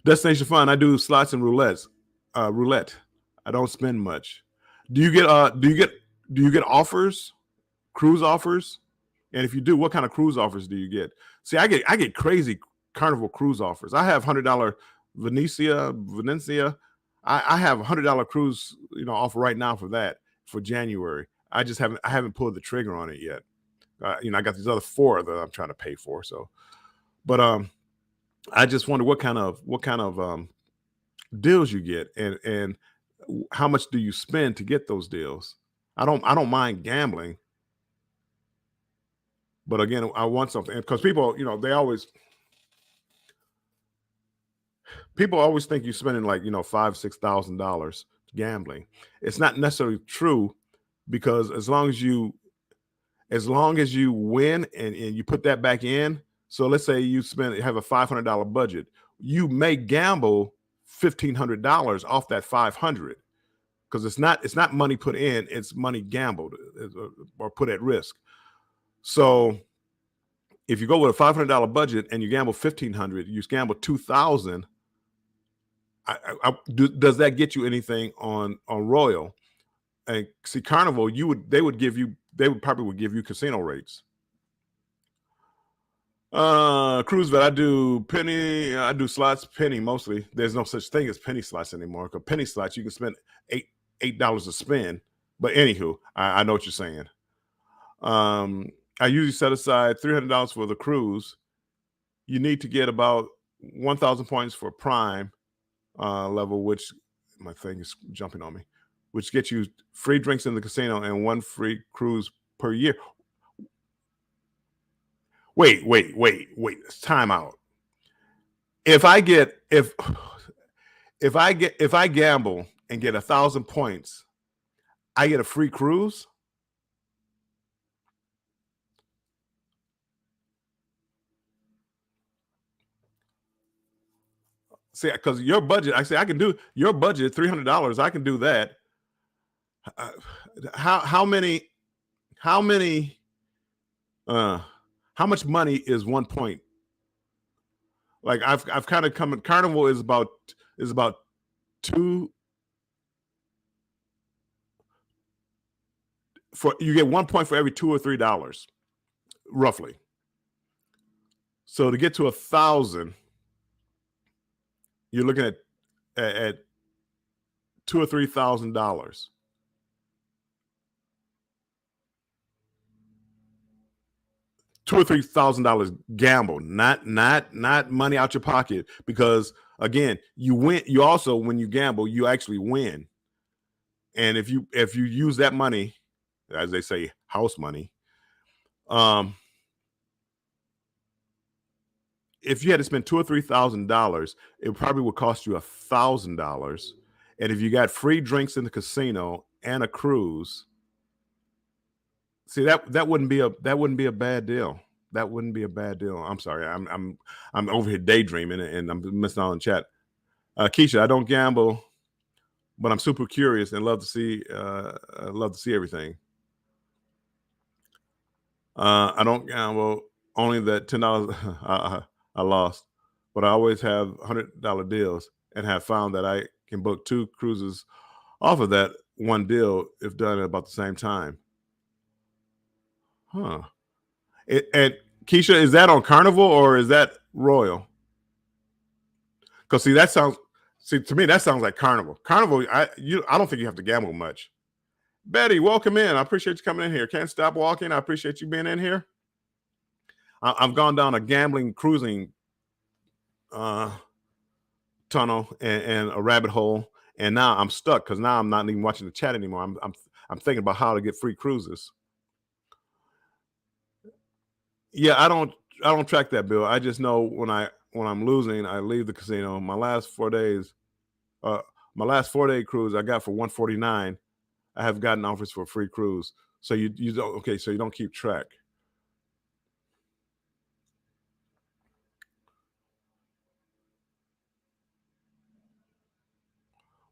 Destination Fun, I do slots and roulette. I don't spend much. Do you get offers, cruise offers? And if you do, what kind of cruise offers do you get? See, I get crazy Carnival cruise offers. I have $100 Venecia. I have $100 cruise, offer right now for that for January. I haven't pulled the trigger on it yet. I got these other 4 that I'm trying to pay for. So, but I just wonder what kind of deals you get, and how much do you spend to get those deals? I don't mind gambling, but again, I want something because people always think you're spending like $5,000-6,000 gambling. It's not necessarily true because as long as you win and you put that back in. So let's say have a $500 budget, you may gamble $1,500 off that 500 because it's not money put in, it's money gambled or put at risk. So if you go with a $500 budget and you gamble 1,500, you gamble 2,000. Does that get you anything on Royal? And see, Carnival, they would probably give you casino rates. Cruise bet, I do slots penny mostly. There's no such thing as penny slots anymore. Because penny slots you can spend $8 a spin. But anywho, I know what you're saying. I usually set aside $300 for the cruise. You need to get about 1,000 points for Prime level, which my thing is jumping on me, which gets you free drinks in the casino and 1 free cruise per year. Wait. Time out. If I gamble and get 1,000 points, I get a free cruise. See, because your budget, I can do your budget $300. I can do that. How much money is 1 point? Like I've kind of come. Carnival is about 2 you get 1 point for every $2 or $3 roughly. So to get to 1,000, you're looking at $2,000 or $3,000. $2,000 or $3,000 gamble, not money out your pocket. Because again, you win. You also, when you gamble, you actually win. And if you use that money, as they say, house money, if you had to spend $2,000 or $3,000, it probably would cost you $1,000. And if you got free drinks in the casino and a cruise, see that wouldn't be a bad deal. That wouldn't be a bad deal. I'm sorry, I'm over here daydreaming and I'm missing out on chat. Keisha, I don't gamble, but I'm super curious and love to see everything. I don't gamble, only that $10 I lost, but I always have $100 deals and have found that I can book 2 cruises off of that one deal if done at about the same time. Huh. And Keisha, is that on Carnival or is that Royal? Because to me that sounds like Carnival. Carnival, I don't think you have to gamble much. Betty, welcome in. I appreciate you coming in here. Can't stop walking. I appreciate you being in here. I've gone down a gambling cruising tunnel and a rabbit hole, and now I'm stuck because now I'm not even watching the chat anymore. I'm thinking about how to get free cruises. Yeah, I don't track that, Bill. I just know when I'm losing, I leave the casino. My last 4 days, my last 4-day cruise I got for $149. I have gotten offers for a free cruise. So you don't, okay, so you don't keep track.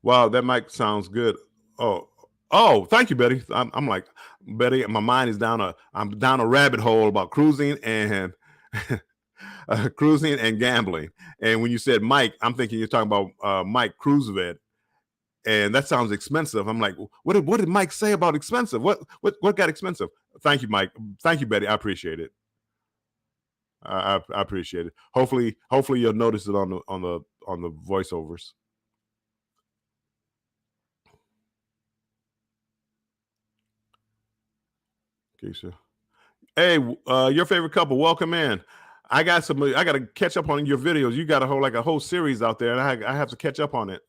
Wow, that mic sounds good. Oh, thank you, Betty. I'm like, Betty, my mind is I'm down a rabbit hole about cruising and cruising and gambling. And when you said Mike, I'm thinking you're talking about Mike Cruisevet, and that sounds expensive. I'm like, what did Mike say about expensive? What got expensive? Thank you, Mike. Thank you, Betty. I appreciate it. I appreciate it. Hopefully you'll notice it on the voiceovers. Keisha, Hey, your favorite couple, welcome in. I got to catch up on your videos. You got a whole series out there, and I have to catch up on it.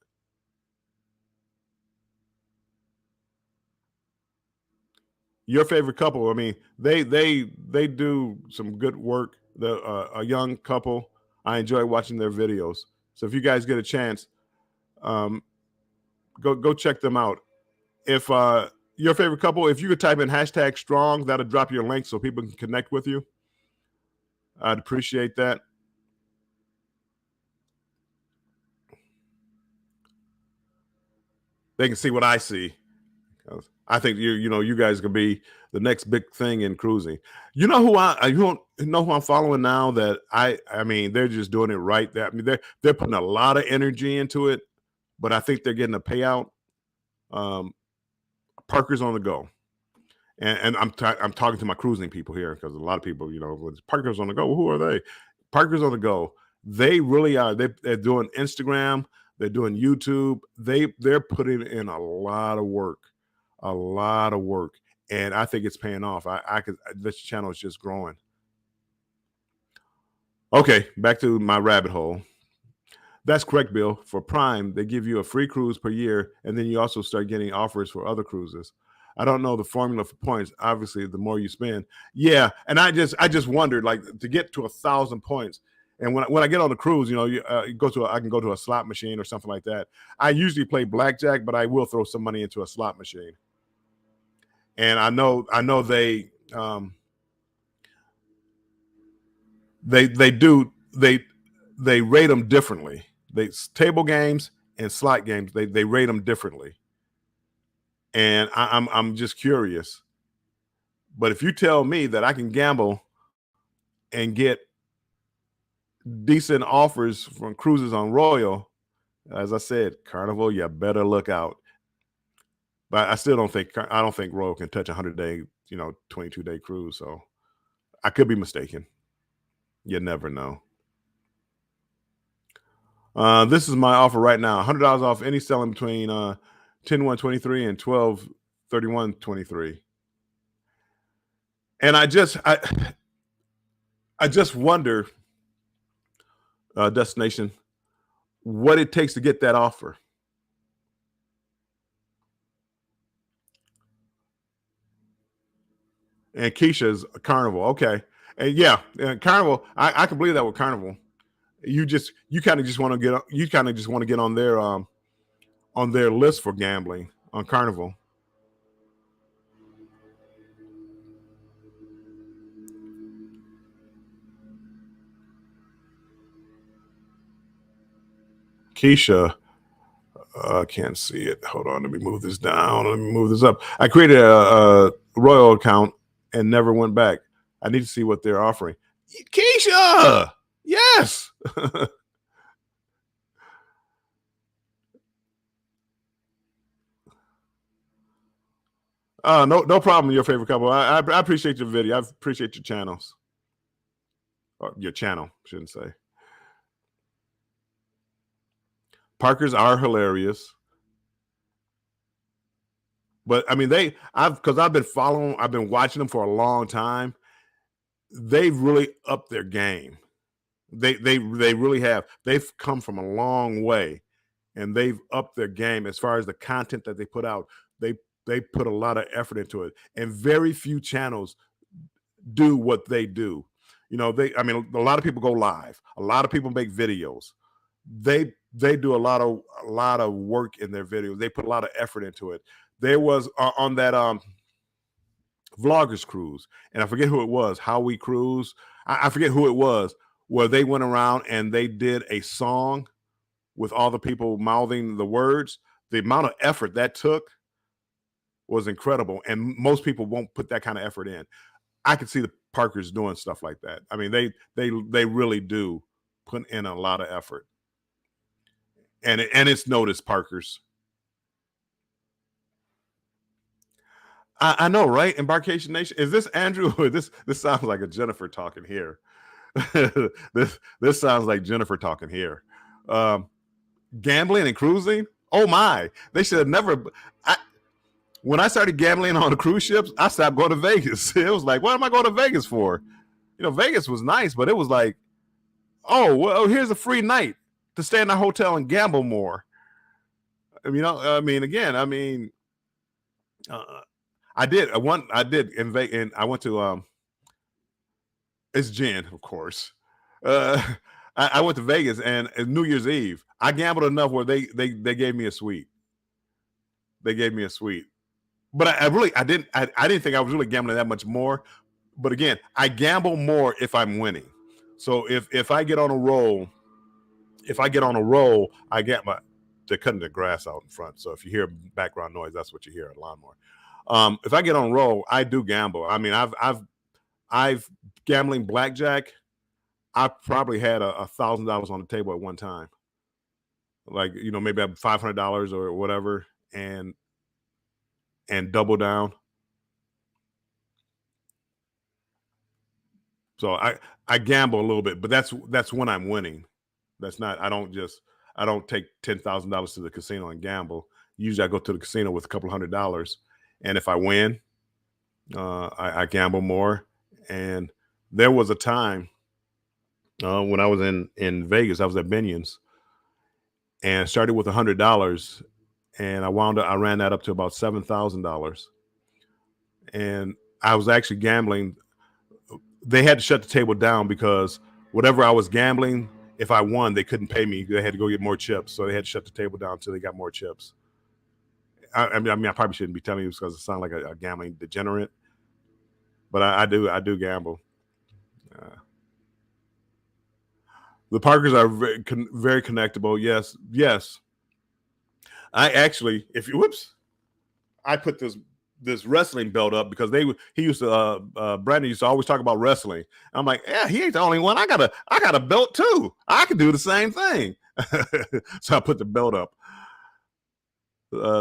Your favorite couple, I mean, they do some good work. The a young couple, I enjoy watching their videos. So if you guys get a chance, um, go check them out. If your favorite couple, if you could type in #strong, that'll drop your link so people can connect with you. I'd appreciate that. They can see what I see. I think you guys can be the next big thing in cruising. You know you know who I'm following now that I mean they're just doing it right. I mean they're putting a lot of energy into it, but I think they're getting a payout. Um, Parker's on the go, and I'm talking to my cruising people here because a lot of people with Parker's on the go. Who are they? Parker's on the go. They really are. They're doing Instagram. They're doing YouTube. They're putting in a lot of work. A lot of work, and I think it's paying off. This channel is just growing. Okay, back to my rabbit hole. That's correct, Bill. For Prime, they give you a free cruise per year, and then you also start getting offers for other cruises. I don't know the formula for points. Obviously, the more you spend, yeah. And I just wondered, like, to get to 1,000 points. And when I get on the cruise, I can go to a slot machine or something like that. I usually play blackjack, but I will throw some money into a slot machine. And I know they rate them differently. Table games and slot games, they rate them differently. And I'm just curious. But if you tell me that I can gamble and get decent offers from cruises on Royal, as I said, Carnival, you better look out. But I don't think Royal can touch 100-day, 22-day cruise. So I could be mistaken. You never know. This is my offer right now: $100 off any selling between 10/1/23 and 12/31/23. And I just wonder, Destination, what it takes to get that offer. And Keisha's Carnival, okay, and yeah, Carnival. I can believe that with Carnival. You kind of just want to get on their list for gambling on Carnival. Keisha, I can't see it. Hold on, let me move this down. Let me move this up. I created a Royal account and never went back. I need to see what they're offering. Keisha, yes. No problem. Your favorite couple. I appreciate your video. I appreciate your channels. Or your channel, shouldn't say. Parkers are hilarious. But I mean, I've been watching them for a long time. They've really upped their game. They really have. They've come from a long way, and they've upped their game as far as the content that they put out. They put a lot of effort into it, and very few channels do what they do. A lot of people go live. A lot of people make videos. They do a lot of work in their videos. They put a lot of effort into it. There was on that vloggers cruise, and I forget who it was. How We Cruise. I forget who it was, where they went around and they did a song with all the people mouthing the words. The amount of effort that took was incredible, and most people won't put that kind of effort in. I could see the Parkers doing stuff like that. I mean, they really do put in a lot of effort, and it's noticed, Parkers. I know, right? Embarkation Nation. Is this Andrew? This sounds like a Jennifer talking here. this sounds like Jennifer talking here. Gambling and cruising. Oh my! They should have never. when I started gambling on the cruise ships, I stopped going to Vegas. It was like, what am I going to Vegas for? Vegas was nice, but it was like, oh, well, here's a free night to stay in a hotel and gamble more. Again, I did. I did in Vegas, and I went to it's Jen, of course. Uh, I went to Vegas and New Year's Eve. I gambled enough where they gave me a suite. They gave me a suite, but I didn't think I was really gambling that much more. But again, I gamble more if I'm winning. So if I get on a roll, I get my they're cutting the grass out in front. So if you hear background noise, that's what you hear, a lawnmower. If I get on a roll, I do gamble. I mean, I've gambling blackjack. I probably had $1,000 on the table at one time. Like, maybe I have $500 or whatever, and double down. So I gamble a little bit, but that's when I'm winning. That's not. I don't take $10,000 to the casino and gamble. Usually, I go to the casino with a couple $100, and if I win, I gamble more. And there was a time when I was in Vegas. I was at Binion's and started with $100, and I ran that up to about $7,000, and I was actually gambling. They had to shut the table down because whatever I was gambling, if I won, they couldn't pay me. They had to go get more chips, so they had to shut the table down until they got more chips. I probably shouldn't be telling you because it sounds like a gambling degenerate, but I do gamble. The Parkers are very connectable. Yes. I actually, I put this wrestling belt up because he used to Brandon used to always talk about wrestling. I'm like, yeah, he ain't the only one. I got a belt too. I can do the same thing. So I put the belt up.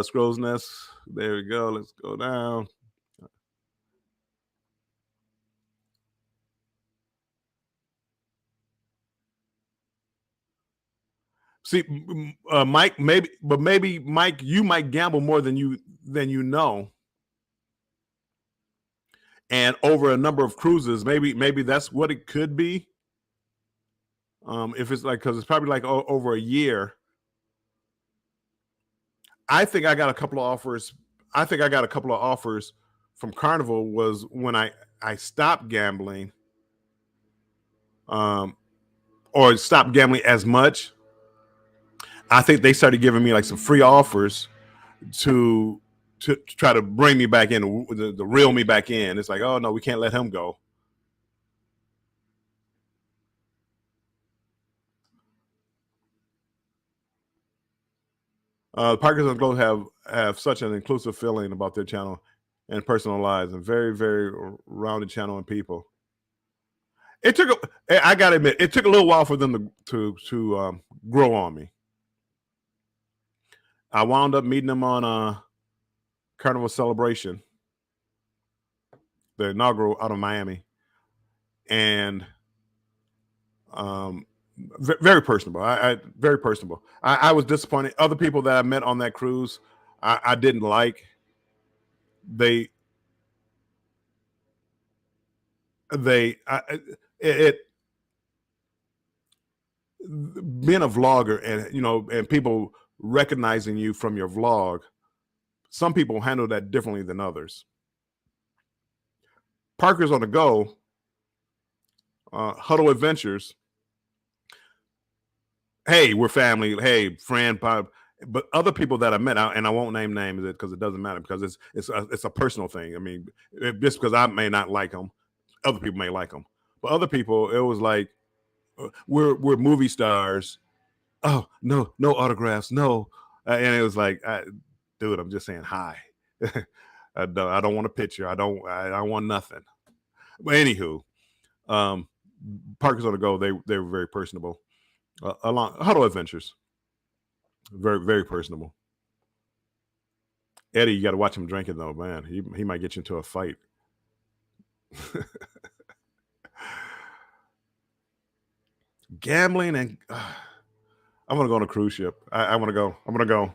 Scrolls Nest. There we go. Let's go down. See, Mike, maybe Mike, you might gamble more than you know. And over a number of cruises, maybe that's what it could be. If it's like, because it's probably like over a year. I think I got a couple of offers. From Carnival was when I stopped gambling, or stopped gambling as much. I think they started giving me like some free offers to try to bring me back in, to reel me back in. It's like, oh no, we can't let him go. Parkers on Glow have such an inclusive feeling about their channel and personal lives, and very, very rounded channel and people. I gotta admit, it took a little while for them to grow on me. I wound up meeting them on a Carnival Celebration, the inaugural out of Miami, and very personable. Very personable. I was disappointed. Other people that I met on that cruise, I didn't like. It being a vlogger and people recognizing you from your vlog, some people handle that differently than others. Parkers on the Go, Huddle Adventures. Hey, we're family. Hey, friend, pop. But other people that I met, and I won't name names because it doesn't matter, because it's a personal thing. I mean, just because I may not like them, other people may like them. But other people, it was like, we're movie stars. Oh, no autographs, no. And it was like, dude, I'm just saying hi. I don't want a picture. I don't want nothing. But anywho, Parkers on the Go, they were very personable. Along Huddle Adventures, very, very personable. Eddie, you got to watch him drinking though, man. He might get you into a fight. Gambling and I'm gonna go on a cruise ship. I want to go. I'm gonna go.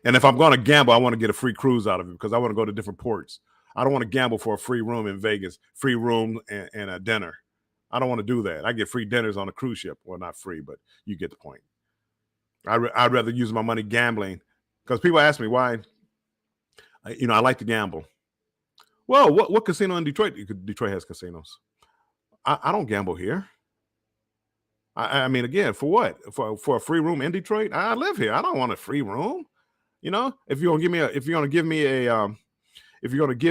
And if I'm going to gamble, I want to get a free cruise out of it because I want to go to different ports. I don't want to gamble for a free room in Vegas, free room and a dinner. I don't want to do that. I get free dinners on a cruise ship. Well, not free, but you get the point. I'd rather use my money gambling because people ask me why. I like to gamble. Well, what casino in Detroit? Detroit has casinos. I don't gamble here. I mean, again, for what? For a free room in Detroit? I live here. I don't want a free room. If you're gonna give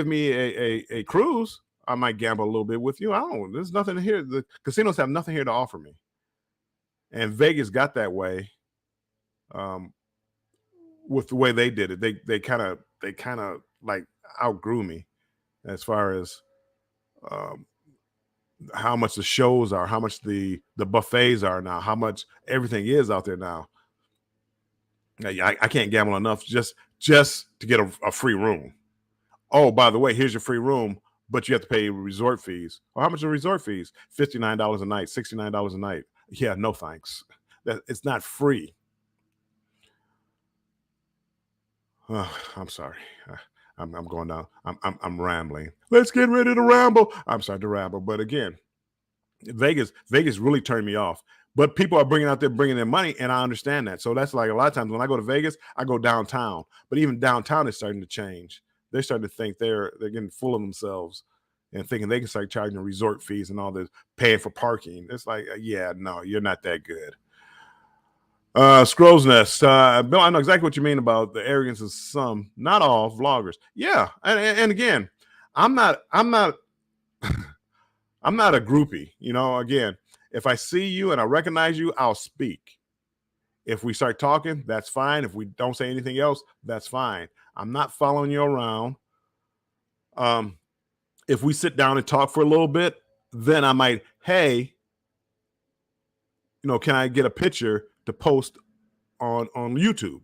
me a cruise, I might gamble a little bit with you. There's nothing here. The casinos have nothing here to offer me. And Vegas got that way with the way they did it. They kind of like outgrew me as far as how much the shows are, how much the buffets are now, how much everything is out there now. I can't gamble enough just to get a free room. Oh, by the way, here's your free room, but you have to pay resort fees. Well, how much are resort fees? $59 a night, $69 a night. Yeah, no thanks. It's not free. I'm sorry. I'm going down. I'm rambling. Let's get ready to ramble. I'm sorry to ramble, but again, Vegas really turned me off. But people are bringing their money, and I understand that. So that's like a lot of times when I go to Vegas, I go downtown. But even downtown is starting to change. They're starting to think they're getting full of themselves and thinking they can start charging resort fees and all this, paying for parking. It's like, yeah, no, you're not that good. Scrow's Nest. Bill, I know exactly what you mean about the arrogance of some, not all vloggers. Yeah, and again, I'm not I'm not a groupie. Again, if I see you and I recognize you, I'll speak. If we start talking, that's fine. If we don't say anything else, that's fine. I'm not following you around. If we sit down and talk for a little bit, then I might, hey, can I get a picture to post on YouTube?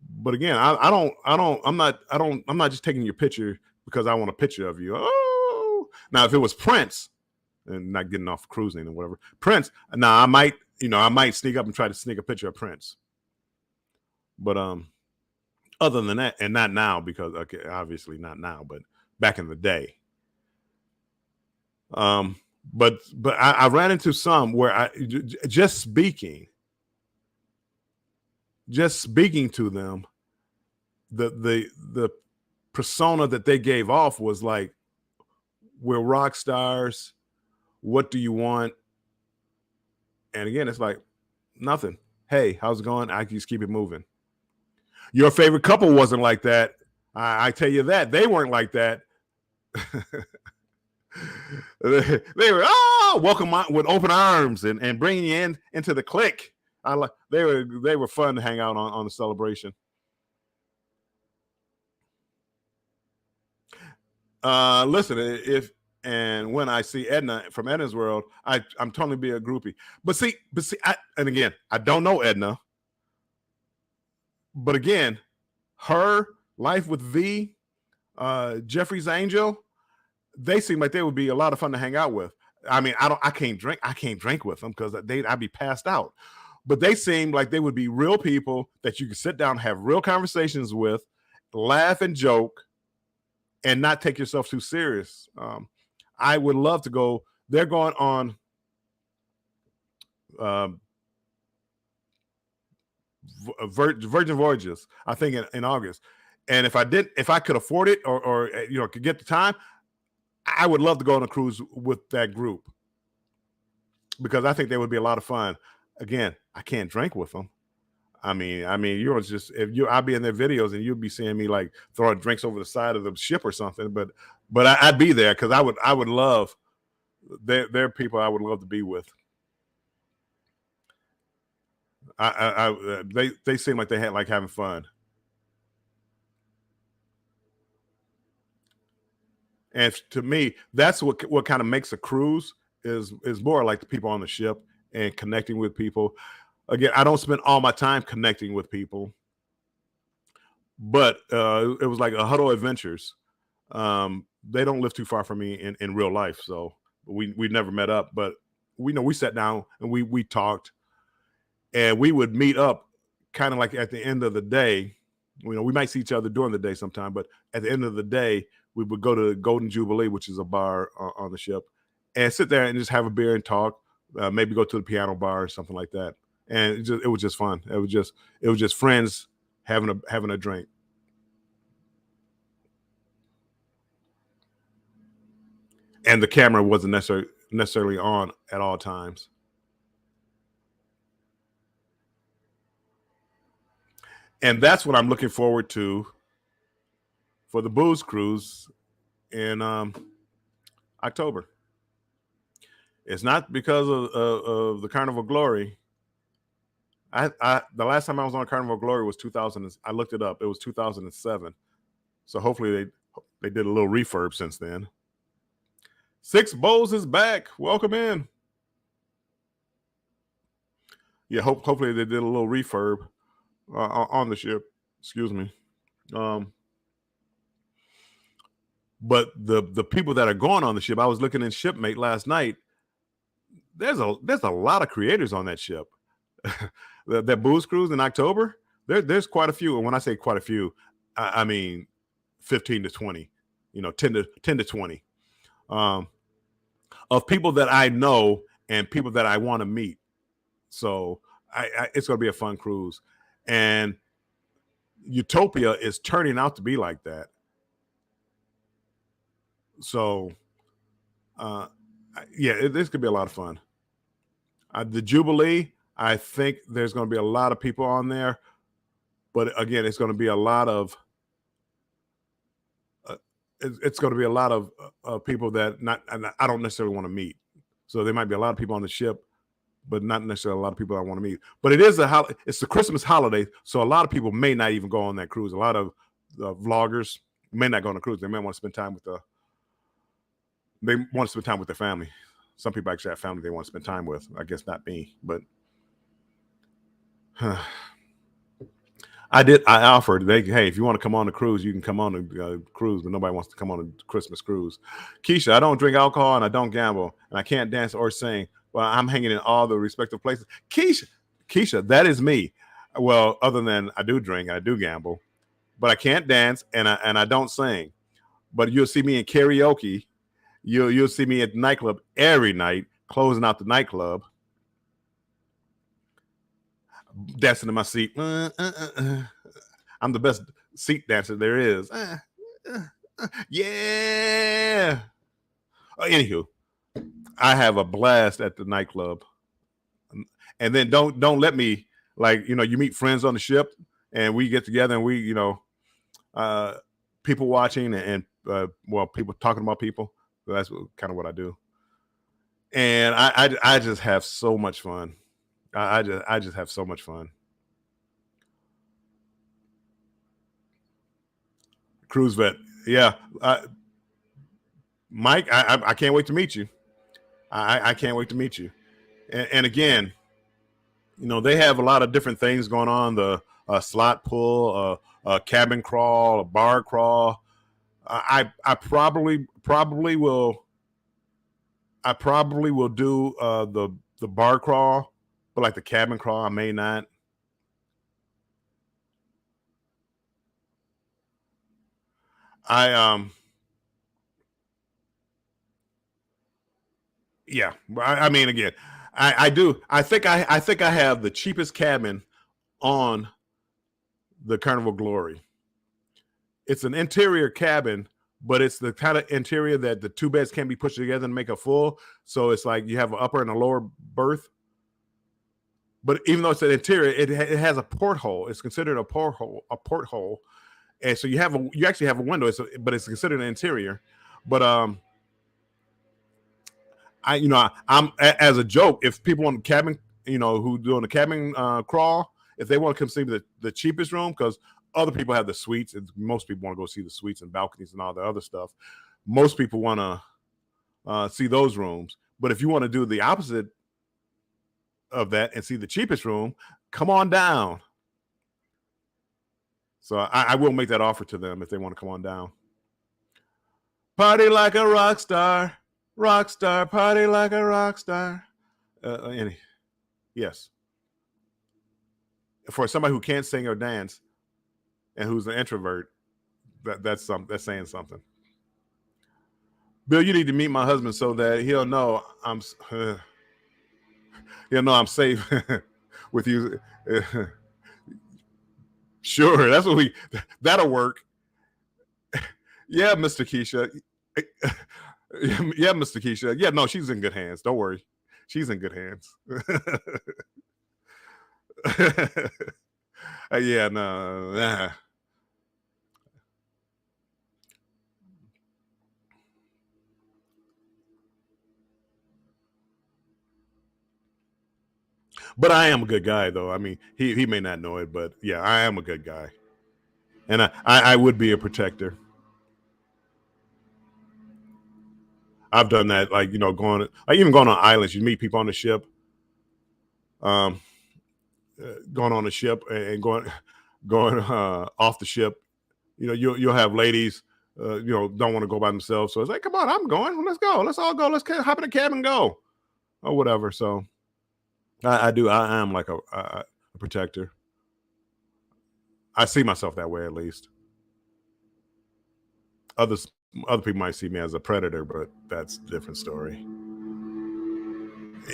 But again, I'm not just taking your picture because I want a picture of you. Oh, now if it was Prince, and not getting off cruising or whatever, Prince, now I might sneak up and try to sneak a picture of Prince. But other than that, and not now, because obviously not now, but back in the day. But I ran into some where I just speaking to them, the persona that they gave off was like, we're rock stars. What do you want? And again, it's like nothing. Hey, how's it going? I just keep it moving. Your favorite couple wasn't like that. I tell you that. They weren't like that. They were welcome with open arms and bringing you into the clique. They were fun to hang out on the celebration. Listen, when I see Edna from Edna's World, I'm totally be a groupie. But see, and again, I don't know Edna. But again, her Life with V, Jeffrey's Angel, they seem like they would be a lot of fun to hang out with. I mean, I can't drink with them because I'd be passed out. But they seem like they would be real people that you could sit down, have real conversations with, laugh and joke, and not take yourself too serious. I would love to go. They're going on Virgin Voyages, I think in August. And if I could afford it or could get the time, I would love to go on a cruise with that group because I think they would be a lot of fun. Again, I can't drink with them. I mean, you're just I'll be in their videos and you'll be seeing me like throwing drinks over the side of the ship or something. But I'd be there because I would love. They're people I would love to be with. They seem like they had like having fun. And to me, that's what kind of makes a cruise is more like the people on the ship and connecting with people. Again, I don't spend all my time connecting with people, but it was like a Huddle Adventures. They don't live too far from me in real life, so we never met up. But we sat down and we talked, and we would meet up kind of like at the end of the day, we might see each other during the day sometime, but at the end of the day, we would go to Golden Jubilee, which is a bar on the ship, and sit there and just have a beer and talk. Maybe go to the piano bar or something like that. And it was just fun. It was just friends having a drink. And the camera wasn't necessarily on at all times. And that's what I'm looking forward to for the booze cruise in October. It's not because of the Carnival Glory. The last time I was on Carnival Glory was 2000. I looked it up. It was 2007. So hopefully they did a little refurb since then. Six Bowls is back. Welcome in. Yeah, hopefully they did a little refurb on the ship. Excuse me. But the people that are going on the ship, I was looking in Shipmate last night. There's a lot of creators on that ship. That booze cruise in October, there's quite a few. And when I say quite a few, I mean 15 to 20, 10 to 20 of people that I know and people that I want to meet. So it's going to be a fun cruise. And Utopia is turning out to be like that. So, this could be a lot of fun. The Jubilee, I think there's going to be a lot of people on there, but again, it's going to be a lot of people that I don't necessarily want to meet. So there might be a lot of people on the ship, but not necessarily a lot of people I want to meet. But it's the Christmas holiday, so a lot of people may not even go on that cruise. A lot of vloggers may not go on a cruise. They may want to spend time with their family. Some people actually have family they want to spend time with. I guess not me, but I offered. Hey, if you want to come on the cruise, you can come on the cruise, but nobody wants to come on a Christmas cruise. Keisha, I don't drink alcohol and I don't gamble and I can't dance or sing. Well, I'm hanging in all the respective places. Keisha, that is me. Well, other than I do drink, I do gamble, but I can't dance and I don't sing. But you'll see me in karaoke. You'll see me at the nightclub every night, closing out the nightclub, dancing in my seat. I'm the best seat dancer there is. Yeah. Anywho, I have a blast at the nightclub, and then don't let me you meet friends on the ship, and we get together and we people watching and people talking about people. So that's kind of what I do, and I just have so much fun. I just have so much fun. Cruise vet, yeah. Mike, I can't wait to meet you. I can't wait to meet you. And again, they have a lot of different things going on. The slot pull, a cabin crawl, a bar crawl. I probably will do the bar crawl, but like the cabin crawl, I may not. Yeah. I mean, again, I do. I think I have the cheapest cabin on the Carnival Glory. It's an interior cabin, but it's the kind of interior that the two beds can be pushed together and make a full. So it's like you have an upper and a lower berth. But even though it's an interior, it has a porthole. It's considered a porthole, and so you actually have a window. But it's considered an interior. But I'm as a joke. If people want the cabin, who doing the cabin crawl, if they want to come see the cheapest room, because other people have the suites, and most people want to go see the suites and balconies and all the other stuff. Most people want to see those rooms. But if you want to do the opposite of that and see the cheapest room, come on down. So I will make that offer to them if they want to come on down. Party like a rock star, party like a rock star. Yes. for somebody who can't sing or dance and who's an introvert, that's saying something. Bill, you need to meet my husband so that he'll know I'm safe with you. Sure, that's what that'll work. Yeah, Mr. Keisha. Yeah, Mr. Keisha. Yeah, no, she's in good hands. Don't worry. She's in good hands. Yeah, no. Nah. But I am a good guy, though. I mean, he may not know it, but yeah, I am a good guy, and I would be a protector. I've done that, like even going on islands. You meet people on the ship, um, going on the ship and going off the ship. You'll have ladies, don't want to go by themselves. So it's like, come on, I'm going. Let's go. Let's all go. Let's hop in the cab and go, or whatever. So I do. I am like a protector. I see myself that way, at least. Other people might see me as a predator, but that's a different story.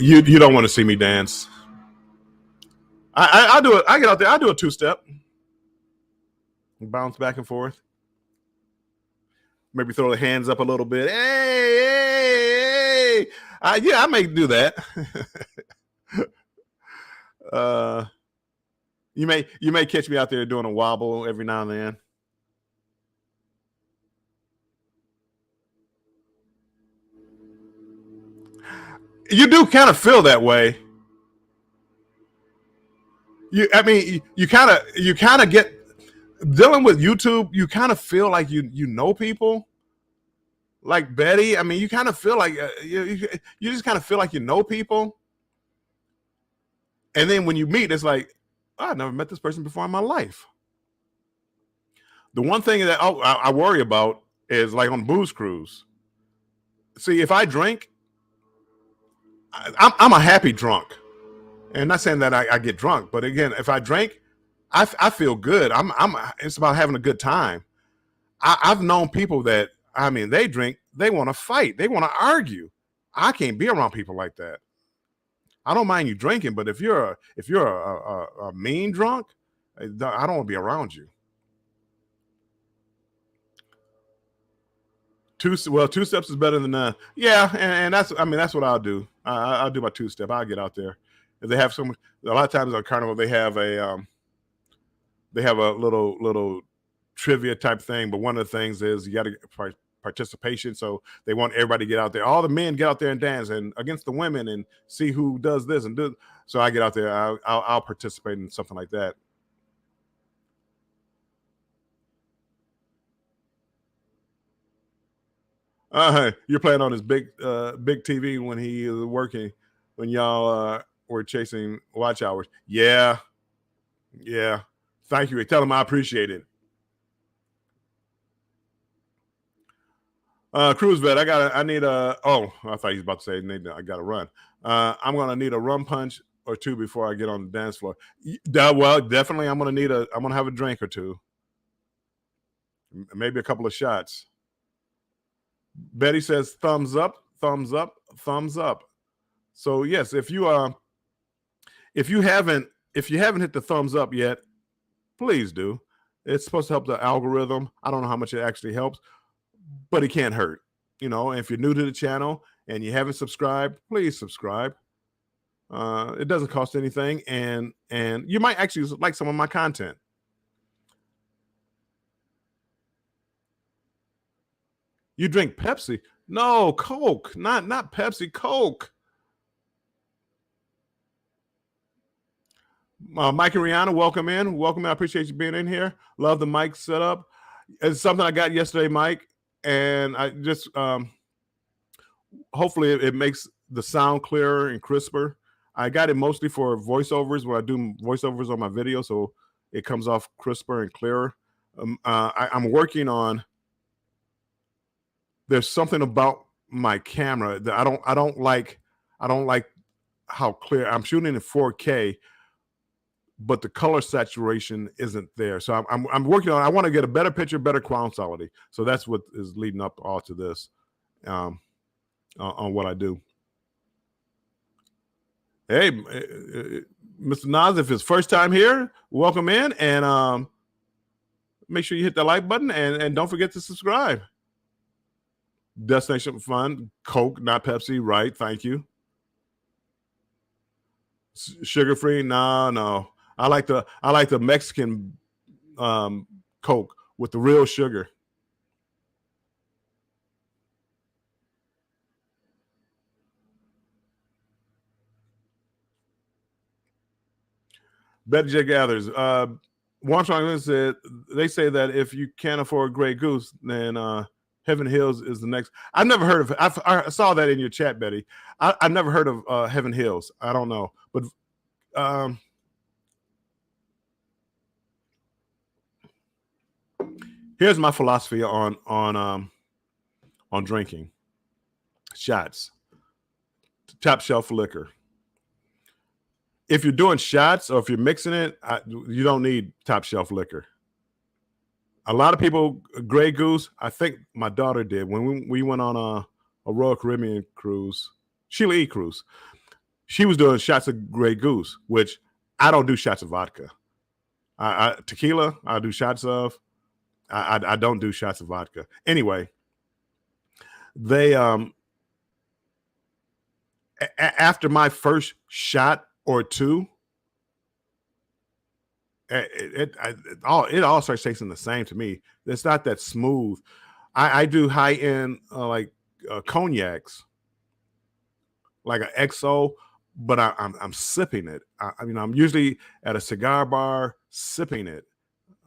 You don't want to see me dance. I do it. I get out there. I do a 2-step, bounce back and forth. Maybe throw the hands up a little bit. Hey, hey. Yeah, I may do that. You may catch me out there doing a wobble every now and then. You do kind of feel that way. You kind of get dealing with YouTube. You kind of feel like you know people, like Betty. I mean, you kind of feel like you just kind of feel like you know people, and then when you meet, it's like, oh, I've never met this person before in my life. The one thing that I worry about is like on booze cruise. See, if I drink, I'm a happy drunk, and not saying that I get drunk, but again, if I drink, I feel good. It's about having a good time. I've known people that, I mean, they drink, they want to fight, they want to argue. I can't be around people like that. I don't mind you drinking, but if you're a mean drunk, I don't want to be around you. Two steps is better than none. Yeah, and that's what I'll do. I'll do my 2-step. I'll get out there. If they have a lot of times on Carnival they have a little trivia type thing, but one of the things is you got to participation. So they want everybody to get out there. All the men get out there and dance and against the women and see who does this and do. So I get out there. I'll participate in something like that. You're playing on his big TV when he is working, when y'all were chasing watch hours. Yeah. Thank you. Tell him I appreciate it. Cruise vet, I need a. Oh, I thought he was about to say I got to run. I'm gonna need a rum punch or two before I get on the dance floor. Well, definitely, I'm gonna have a drink or two, maybe a couple of shots. Betty says thumbs up, thumbs up, thumbs up. So yes, if you haven't hit the thumbs up yet, please do. It's supposed to help the algorithm. I don't know how much it actually helps, but it can't hurt. If you're new to the channel and you haven't subscribed, please subscribe. It doesn't cost anything, and you might actually like some of my content. You drink Pepsi? No, Coke. Not Pepsi, Coke. Mike and Rihanna, welcome in. Welcome. I appreciate you being in here. Love the mic setup. It's something I got yesterday, Mike, and I just hopefully it makes the sound clearer and crisper. I got it mostly for voiceovers when I do voiceovers on my video, so it comes off crisper and clearer. I'm working on. There's something about my camera that I don't like how clear I'm shooting in 4K. but the color saturation isn't there. So I'm working on. I want to get a better picture, better quality. So that's what is leading up all to this, on what I do. Hey, Mr. Nas, if it's first time here, welcome in, and make sure you hit the like button, and don't forget to subscribe. Destination Fun, Coke, not Pepsi, right? Thank you. Sugar free? No. I like the Mexican Coke with the real sugar. Betty J Gathers. Armstrong said they say that if you can't afford Grey Goose, then Heaven Hills is the next. I've never heard of it. I saw that in your chat, Betty. I've never heard of Heaven Hills. I don't know, but here's my philosophy on drinking shots. Top shelf liquor. If you're doing shots or if you're mixing it, you don't need top shelf liquor. A lot of people, Grey Goose, I think my daughter did when we went on a Royal Caribbean cruise, Sheila E. cruise. She was doing shots of Grey Goose, which I don't do shots of vodka. Tequila, I do shots of. I don't do shots of vodka. Anyway, they after my first shot or two, it all starts tasting the same to me. It's not that smooth. I do high end cognacs, like an XO, but I'm sipping it. I'm usually at a cigar bar sipping it.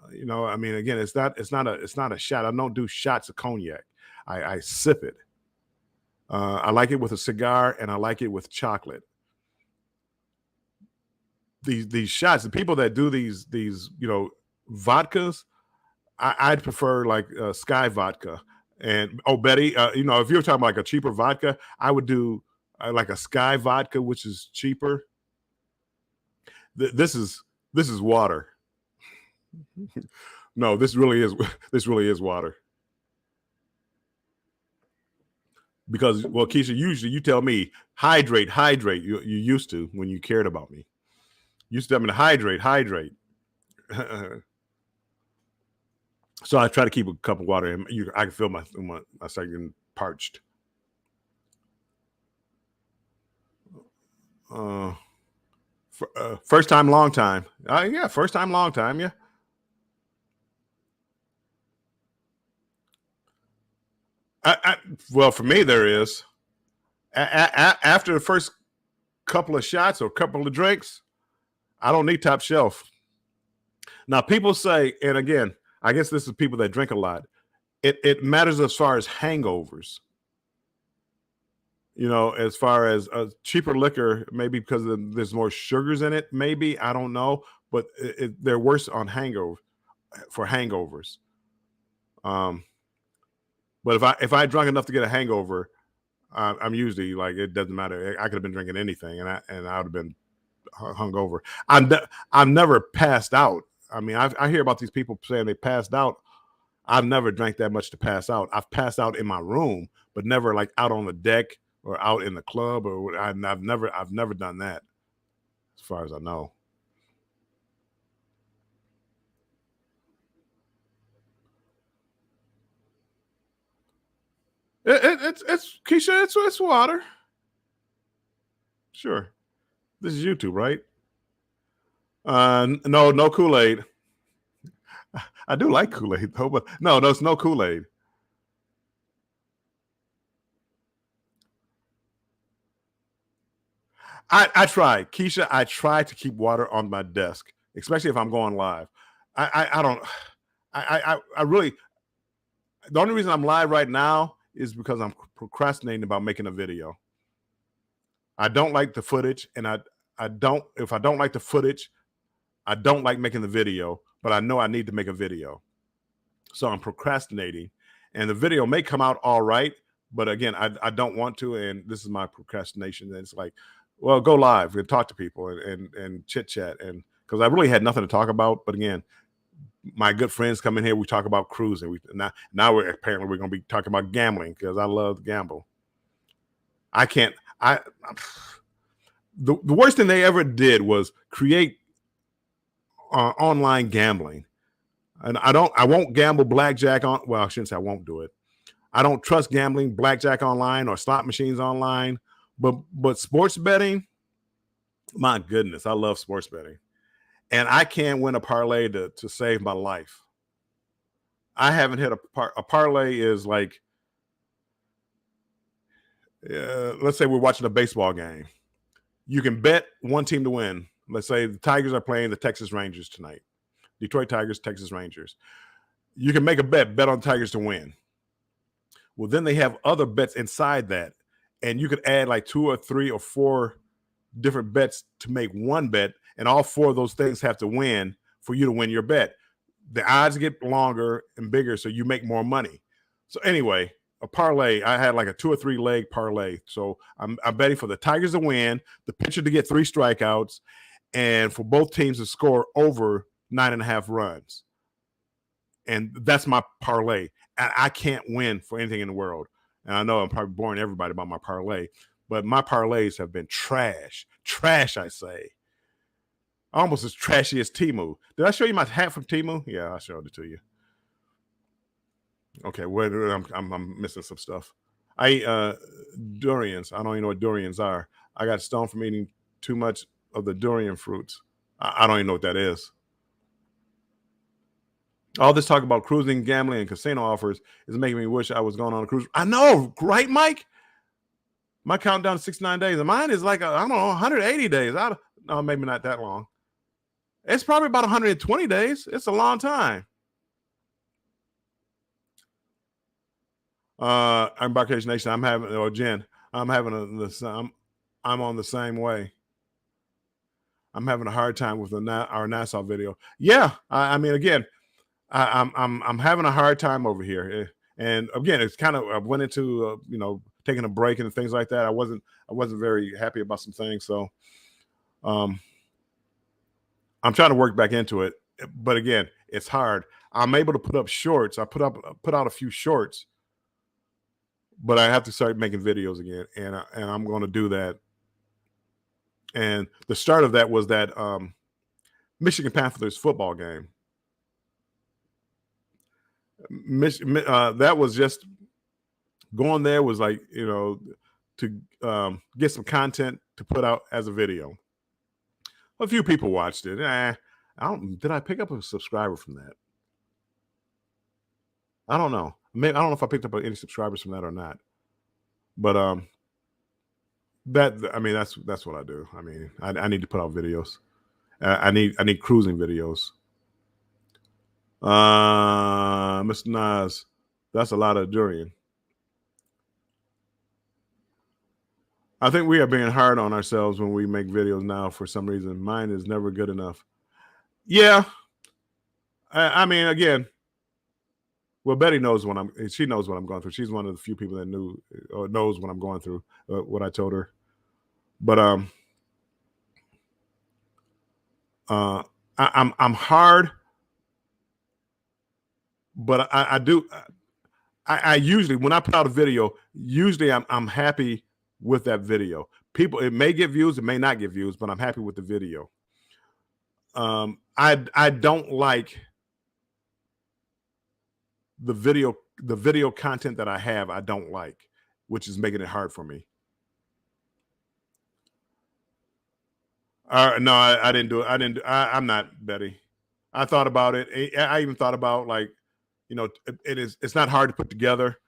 Again, it's not a shot. I don't do shots of cognac. I sip it. I like it with a cigar, and I like it with chocolate. These shots, the people that do these vodkas, I'd prefer like Sky vodka. And Betty, if you're talking about like a cheaper vodka, I would do like a Sky vodka, which is cheaper. This is water. No, this really is water. Because, well, Keisha, usually you tell me hydrate. You used to when you cared about me. You used to tell me to hydrate. So I try to keep a cup of water, and I can feel my second parched. First time, long time. Yeah, first time, long time. Yeah. Well, for me, there is. After the first couple of shots or couple of drinks, I don't need top shelf. Now, people say, and again, I guess this is people that drink a lot. It matters as far as hangovers. As far as cheaper liquor, maybe because there's more sugars in it. Maybe, I don't know, but they're worse on hangovers. But if I drunk enough to get a hangover, I'm usually like, it doesn't matter. I could have been drinking anything, and I would have been hungover. I've never passed out. I mean, I hear about these people saying they passed out. I've never drank that much to pass out. I've passed out in my room, but never like out on the deck or out in the club, or I've never done that, as far as I know. It's Keisha. It's water. Sure. This is YouTube, right? No Kool-Aid. I do like Kool-Aid though, but no, it's no Kool-Aid. I try, Keisha. I try to keep water on my desk, especially if I'm going live. I don't. I really. The only reason I'm live right now is because I'm procrastinating about making a video. I don't like the footage, and I don't. If I don't like the footage, I don't like making the video. But I know I need to make a video, so I'm procrastinating, and the video may come out all right. But again, I don't want to, and this is my procrastination. And it's like, well, go live and talk to people and chit chat, and because I really had nothing to talk about. But again, my good friends come in here. We talk about cruising. Now we're going to be talking about gambling because I love to gamble. I can't. The worst thing they ever did was create online gambling, and I won't gamble blackjack on. Well, I shouldn't say I won't do it. I don't trust gambling blackjack online or slot machines online, but sports betting. My goodness, I love sports betting. And I can't win a parlay to save my life. I haven't hit a parlay is like, let's say we're watching a baseball game. You can bet one team to win. Let's say the Tigers are playing the Texas Rangers tonight. Detroit Tigers, Texas Rangers. You can make a bet on Tigers to win. Well, then they have other bets inside that. And you could add like 2 or 3 or 4 different bets to make one bet, and all 4 of those things have to win for you to win your bet. The odds get longer and bigger, so you make more money. So anyway, a parlay, I had like a 2 or 3 leg parlay. So I'm betting for the Tigers to win, the pitcher to get 3 strikeouts, and for both teams to score over 9.5 runs. And that's my parlay. And I can't win for anything in the world. And I know I'm probably boring everybody about my parlay, but my parlays have been trash. Trash, I say. Almost as trashy as Temu. Did I show you my hat from Temu? Yeah, I showed it to you. Okay, I'm missing some stuff. I eat durians. I don't even know what durians are. I got stoned from eating too much of the durian fruits. I don't even know what that is. All this talk about cruising, gambling, and casino offers is making me wish I was going on a cruise. I know, right, Mike? My countdown is 69 days, and mine is like, I don't know, 180 days. No, maybe not that long. It's probably about 120 days. It's a long time. Embarkation Nation, I'm on the same way. I'm having a hard time with our Nassau video. Yeah, I mean, again, I'm having a hard time over here, and again, it's kind of I went into taking a break and things like that. I wasn't very happy about some things, so I'm trying to work back into it. But again, it's hard. I'm able to put up shorts. I put out a few shorts, but I have to start making videos again, and I'm going to do that. And the start of that was that Michigan Panthers football game. That was just going there was like, to get some content to put out as a video. A few people watched it. Did I pick up a subscriber from that? I don't know. Maybe I don't know if I picked up any subscribers from that or not. But that's what I do. I mean, I need to put out videos. I need cruising videos. Mr. Nas, that's a lot of durian. I think we are being hard on ourselves when we make videos now for some reason. Mine is never good enough. Yeah. I mean, again, well, Betty knows she knows what I'm going through. She's one of the few people that knew or knows what I'm going through, what I told her. But I'm hard, but I usually, when I put out a video, usually I'm happy with that video. It may get views, it may not get views, but I'm happy with the video. I don't like the video content that I have. I don't like, which is making it hard for me. No, I didn't do it. I'm not Betty. I thought about it. I even thought about it's not hard to put together.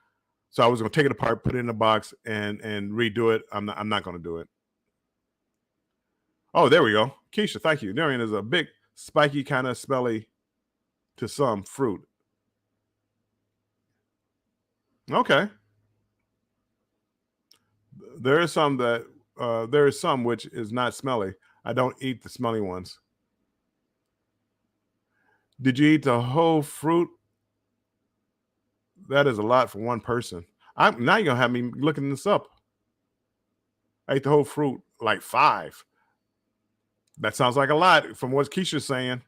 So I was going to take it apart, put it in a box, and redo it. I'm not going to do it. Oh, there we go. Keisha, thank you. Durian is a big, spiky, kind of smelly to some fruit. Okay. There is some which is not smelly. I don't eat the smelly ones. Did you eat the whole fruit? That is a lot for one person. Now you're gonna have me looking this up. I ate the whole fruit, like 5. That sounds like a lot from what Keisha's saying.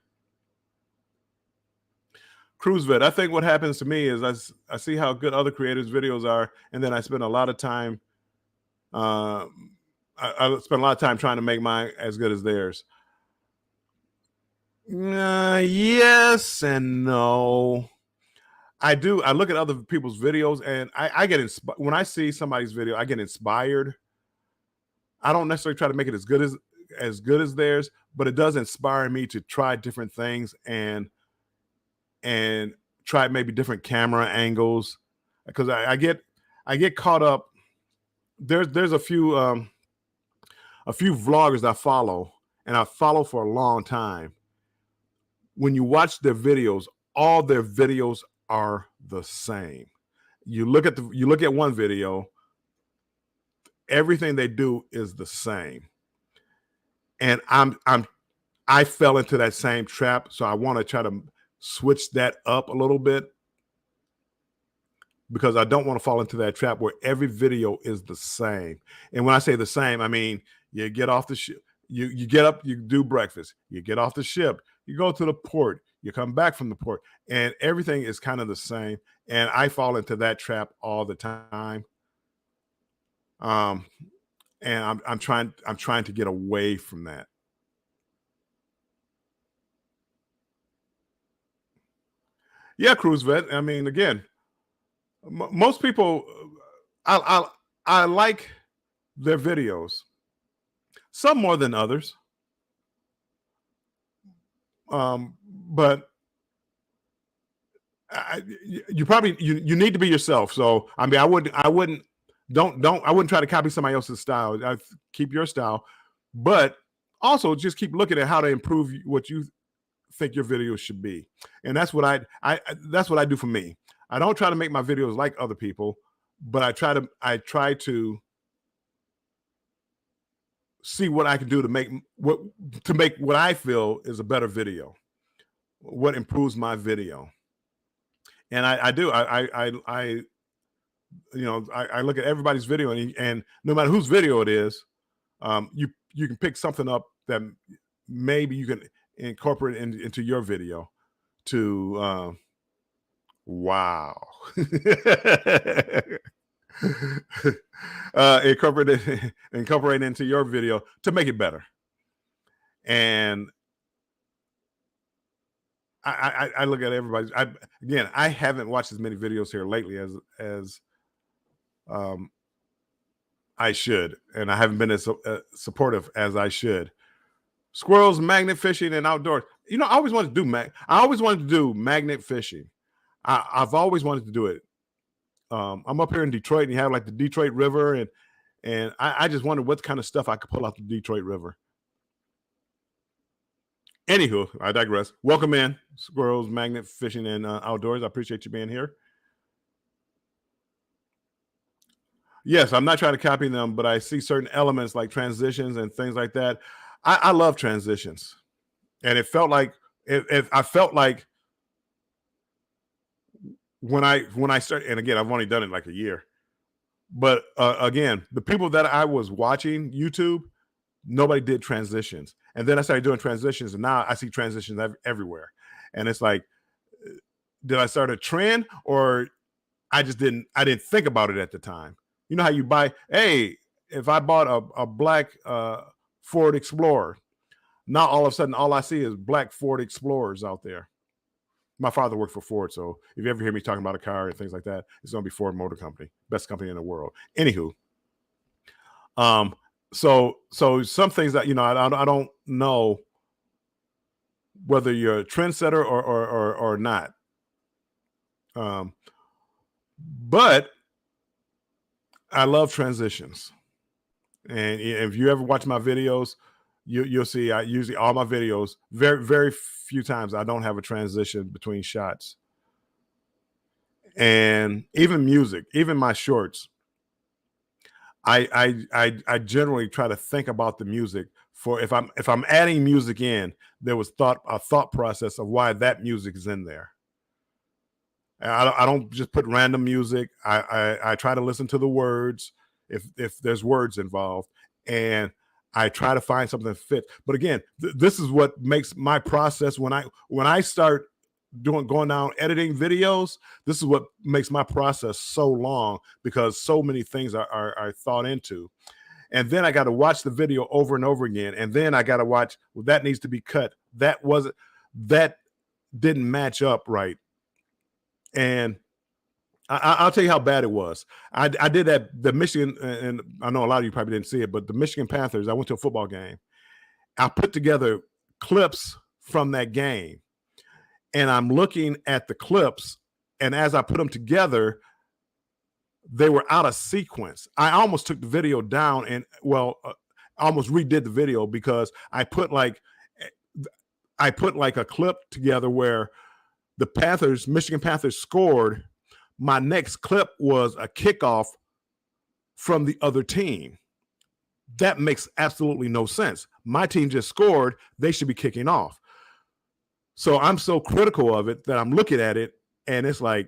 CruiseVid. I think what happens to me is I see how good other creators' videos are, and then I spend a lot of time. I spend a lot of time trying to make mine as good as theirs. Yes and no. I do. I look at other people's videos, and I get inspired when I see somebody's video. I get inspired. I don't necessarily try to make it as good as theirs, but it does inspire me to try different things and try maybe different camera angles, because I get caught up. There's a few vloggers I follow, and I follow for a long time. When you watch their videos, all their videos are the same. You look at one video, everything they do is the same. And I fell into that same trap, so I want to try to switch that up a little bit, because I don't want to fall into that trap where every video is the same. And when I say the same, I mean you get off the ship, you get up, you do breakfast, you get off the ship, you go to the port, you come back from the port, and everything is kind of the same. And I fall into that trap all the time. And I'm trying to get away from that. Yeah, Cruise Vet. I mean, again, most people, I like their videos, some more than others. But you probably you need to be yourself. So I mean, I wouldn't try to copy somebody else's style. I keep your style, but also just keep looking at how to improve what you think your videos should be. And that's what that's what I do for me. I don't try to make my videos like other people, but I try to see what I can do to make what I feel is a better video, what improves my video. And I do. I look at everybody's video, and no matter whose video it is, you can pick something up that maybe you can incorporate into your video to wow. Incorporate into your video to make it better. And I look at everybody's. I haven't watched as many videos here lately as I should, and I haven't been as supportive as I should. Squirrels, magnet fishing, and outdoors. I always wanted to do I always wanted to do magnet fishing. I've always wanted to do it. I'm up here in Detroit, and you have like the Detroit River, and I just wondered what kind of stuff I could pull out the Detroit River. Anywho, I digress. Welcome in, Squirrels, magnet fishing, and outdoors. I appreciate you being here. Yes, I'm not trying to copy them, but I see certain elements like transitions and things like that. I love transitions, and it felt like I felt like when I started, and again, I've only done it like a year, but again, the people that I was watching YouTube, nobody did transitions, and then I started doing transitions, and now I see transitions everywhere, and it's like, did I start a trend, or I didn't think about it at the time? You know how you buy? Hey, if I bought a black Ford Explorer, now all of a sudden all I see is black Ford Explorers out there. My father worked for Ford, so if you ever hear me talking about a car and things like that, it's going to be Ford Motor Company, best company in the world. Anywho, so some things that I don't know whether you're a trendsetter or not. But I love transitions, and if you ever watch my videos, you'll see I usually all my videos, very very few times I don't have a transition between shots. And even music, even my shorts, I generally try to think about the music. For if I'm adding music in, there was a thought process of why that music is in there. And I don't just put random music. I try to listen to the words if there's words involved, and I try to find something that fits. But again, this is what makes my process when I start going down editing videos. This is what makes my process so long, because so many things are thought into. And then I got to watch the video over and over again, and then I got to watch, well, that needs to be cut. That didn't match up right. And I'll tell you how bad it was. I did that, the Michigan, and I know a lot of you probably didn't see it, but the Michigan Panthers, I went to a football game. I put together clips from that game, and I'm looking at the clips, and as I put them together, they were out of sequence. I almost took the video down and, almost redid the video, because I put like a clip together where the Michigan Panthers scored. My next clip was a kickoff from the other team. That makes absolutely no sense. My team just scored. They should be kicking off. So I'm so critical of it that I'm looking at it, and it's like,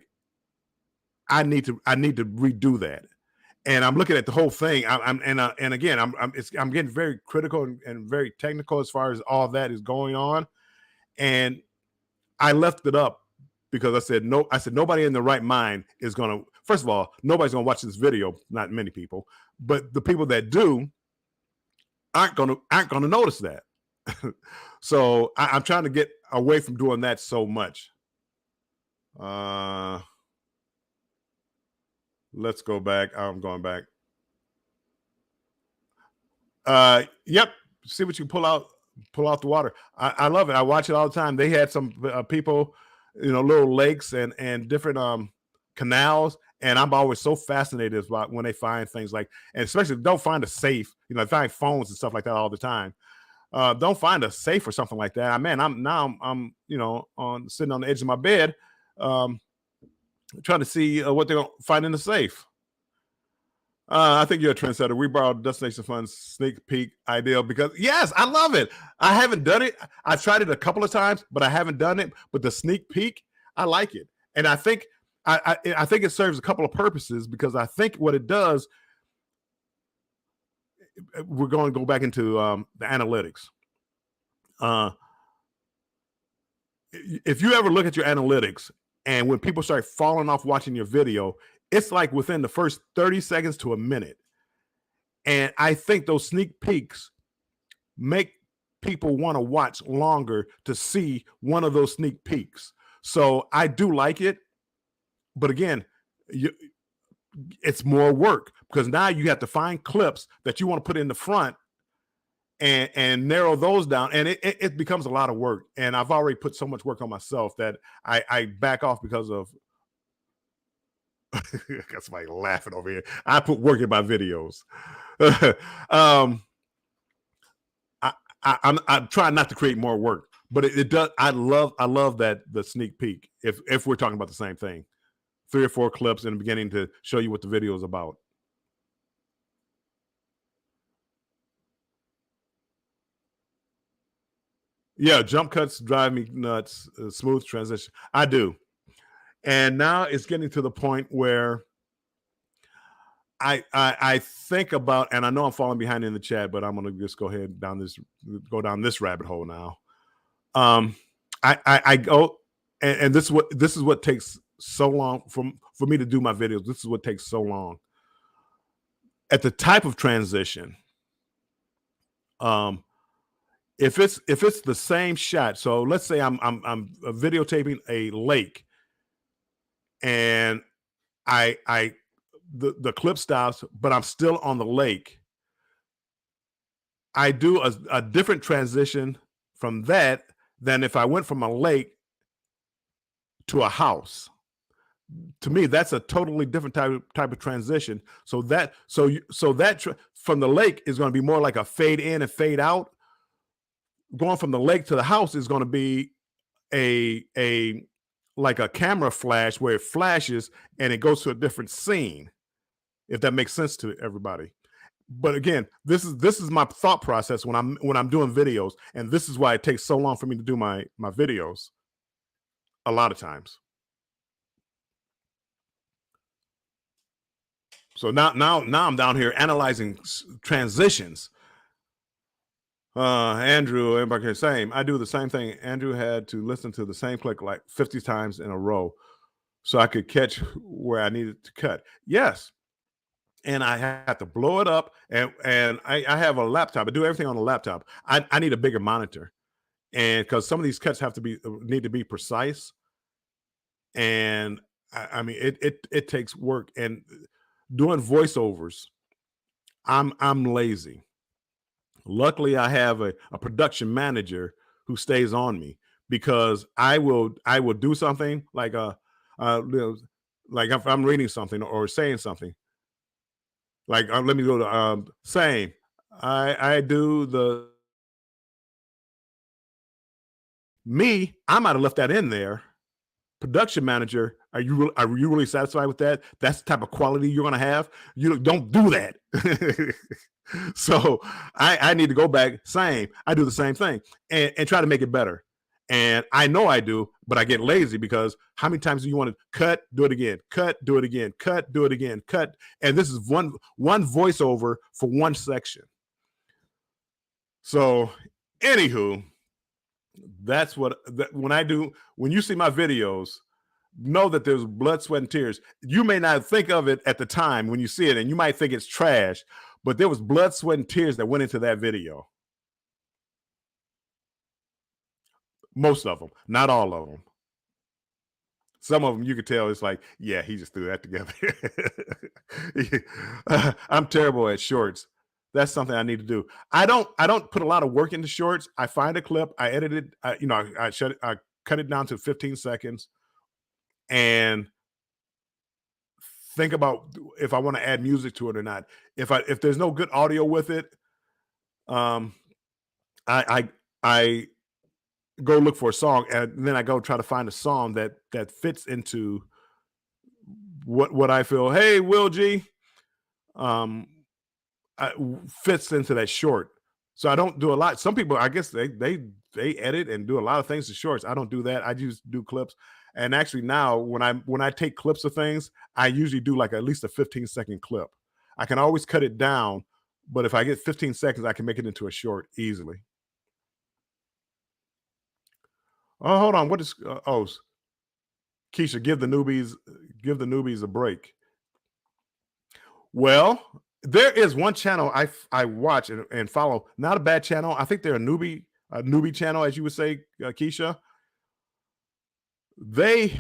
I need to redo that. And I'm looking at the whole thing. And again, I'm getting very critical and very technical as far as all that is going on. And I left it up because I said nobody in the right mind is going to, first of all, nobody's going to watch this video, not many people, but the people that do aren't going to notice that. So I'm trying to get away from doing that so much. Let's go back. I'm going back. Yep. See what you pull out the water. I love it. I watch it all the time. They had some people, little lakes and different canals, and I'm always so fascinated about when they find things like, and especially don't find a safe. They find phones and stuff like that all the time. Don't find a safe or something like that. Man, I'm sitting on the edge of my bed, trying to see what they're gonna find in the safe. I think you're a trendsetter. We borrowed Destination Fun's sneak peek idea because, yes, I love it. I haven't done it. I've tried it a couple of times, but I haven't done it. But the sneak peek, I like it, and I think I think it serves a couple of purposes, because I think what it does, we're going to go back into the analytics. If you ever look at your analytics, and when people start falling off watching your video, it's like within the first 30 seconds to a minute. And I think those sneak peeks make people want to watch longer to see one of those sneak peeks. So I do like it. But again, it's more work, because now you have to find clips that you want to put in the front and narrow those down. And it becomes a lot of work. And I've already put so much work on myself that I back off because of I got somebody laughing over here. I put work in my videos. I'm trying not to create more work, but it does. I love that, the sneak peek. If we're talking about the same thing, 3 or 4 clips in the beginning to show you what the video is about. Yeah, jump cuts drive me nuts. Smooth transition, I do. And now it's getting to the point where I think about, and I know I'm falling behind in the chat, but I'm going to just go ahead go down this rabbit hole now. I go, and this is what takes so long for me to do my videos. This is what takes so long. At the type of transition, if it's the same shot, so let's say I'm videotaping a lake, and the clip stops, but I'm still on the lake. I do a different transition from that than if I went from a lake to a house. To me, that's a totally different type of transition. So that from the lake is going to be more like a fade in and fade out. Going from the lake to the house is going to be a like a camera flash, where it flashes and it goes to a different scene, if that makes sense to everybody. But again, this is my thought process when I'm doing videos, and this is why it takes so long for me to do my videos a lot of times. So now I'm down here analyzing transitions, Andrew, everybody, same. I do the same thing. Andrew had to listen to the same click like 50 times in a row so I could catch where I needed to cut. Yes. And I had to blow it up. And I have a laptop. I do everything on a laptop. I need a bigger monitor. And because some of these cuts have to be need to be precise. And I mean it takes work. And doing voiceovers, I'm lazy. Luckily, I have a production manager who stays on me because I will do something like you know, like if I'm reading something or saying something, like let me go to saying I do the me, I might have left that in there. Production manager, are you really satisfied with that? That's the type of quality you're gonna have. You don't do that. So I need to go back. Same, I do the same thing and try to make it better. And I know I do, but I get lazy because how many times do you want to cut, do it again, cut, do it again, cut, do it again, cut? And this is one voiceover for one section. So, anywho, that's what when I do. When you see my videos, know that there's blood, sweat, and tears. You may not think of it at the time when you see it, and you might think it's trash, but there was blood, sweat, and tears that went into that video. Most of them, not all of them. Some of them you could tell it's like, yeah, he just threw that together. I'm terrible at shorts. That's something I need to do. I don't put a lot of work into shorts. I find a clip, I edit it, I cut it down to 15 seconds and think about if I want to add music to it or not. If there's no good audio with it, um, I go look for a song and then I go try to find a song that fits into what I feel. Hey, Will G, um, fits into that short. So I don't do a lot. Some people, I guess they edit and do a lot of things to shorts. I don't do that. I just do clips. And actually now when I take clips of things, I usually do like at least a 15-second clip. I can always cut it down, but if I get 15 seconds, I can make it into a short easily. Oh, hold on. What is Keisha, give the newbies a break. Well, there is one channel I watch and follow. Not a bad channel. I think they're a newbie channel, as you would say, Keisha. They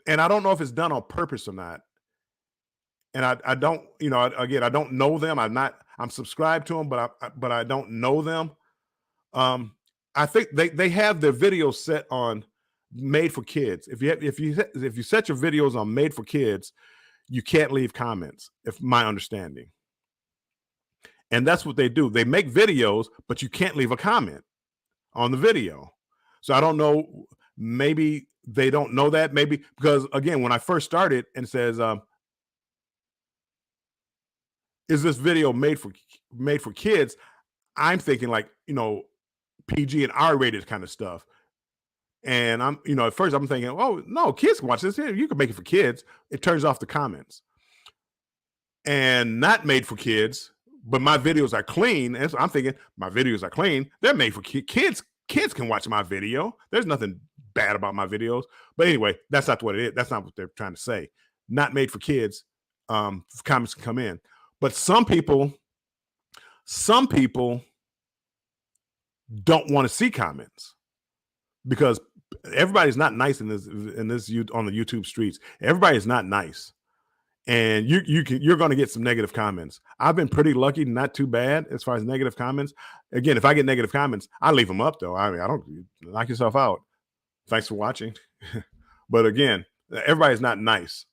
and I don't know if it's done on purpose or not. And I don't, again, I don't know them. I'm subscribed to them, but I don't know them. Um, I think they have their videos set on made for kids. If you set your videos on made for kids, you can't leave comments, if my understanding. And that's what they do. They make videos, but you can't leave a comment on the video. So I don't know. Maybe they don't know that. Maybe because again, when I first started and it says, "Is this video made for kids?" I'm thinking like PG and R-rated kind of stuff. And at first I'm thinking, oh no, kids can watch this. Yeah, you can make it for kids. It turns off the comments. And not made for kids, but my videos are clean. And so I'm thinking my videos are clean. They're made for kids. Kids can watch my video. There's nothing bad about my videos. But anyway, that's not what it is. That's not what they're trying to say. Not made for kids. Comments can come in. But some people don't want to see comments because everybody's not nice on the YouTube streets. Everybody's not nice. And you're going to get some negative comments. I've been pretty lucky, not too bad as far as negative comments. Again, if I get negative comments, I leave them up though. I mean, I don't knock yourself out. Thanks for watching. But again, everybody's not nice.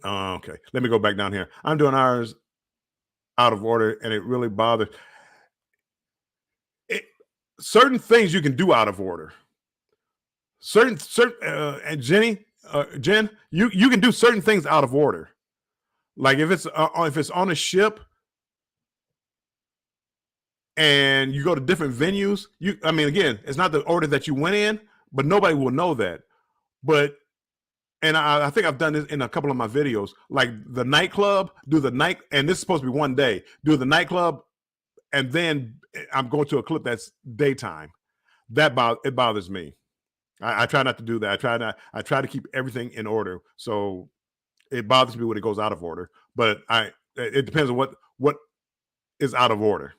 Okay, let me go back down here. I'm doing ours out of order, and it really bothers. Certain things you can do out of order. Certain and Jen, you can do certain things out of order. Like if it's on a ship and you go to different venues, again, it's not the order that you went in, but nobody will know that. But and I think I've done this in a couple of my videos, like the nightclub, and this is supposed to be one day, do the nightclub and then I'm going to a clip that's daytime. It bothers me. I try not to do that. I try to keep everything in order. So it bothers me when it goes out of order. But it depends on what is out of order.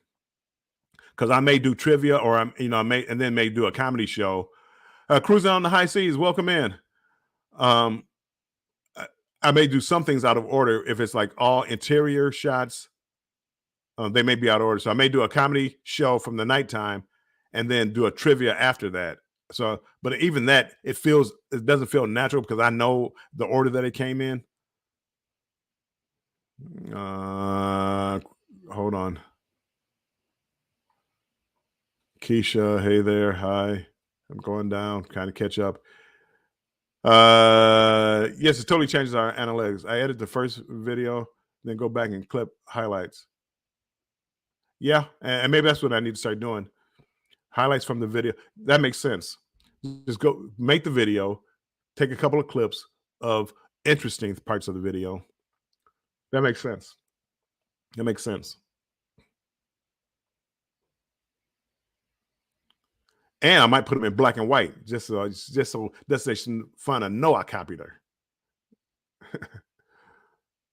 Because I may do trivia, or I may do a comedy show. Cruising on the high seas, welcome in. Um, I may do some things out of order if it's like all interior shots. They may be out of order. So I may do a comedy show from the nighttime and then do a trivia after that. So, but even that, it doesn't feel natural because I know the order that it came in. Hold on. Keisha, hey there. Hi. I'm going down, kind of catch up. Yes, it totally changes our analytics. I edit the first video, then go back and clip highlights. Yeah, and maybe that's what I need to start doing. Highlights from the video. That makes sense. Just go make the video, take a couple of clips of interesting parts of the video. That makes sense. That makes sense. And I might put them in black and white just so that they should find a know I copied her.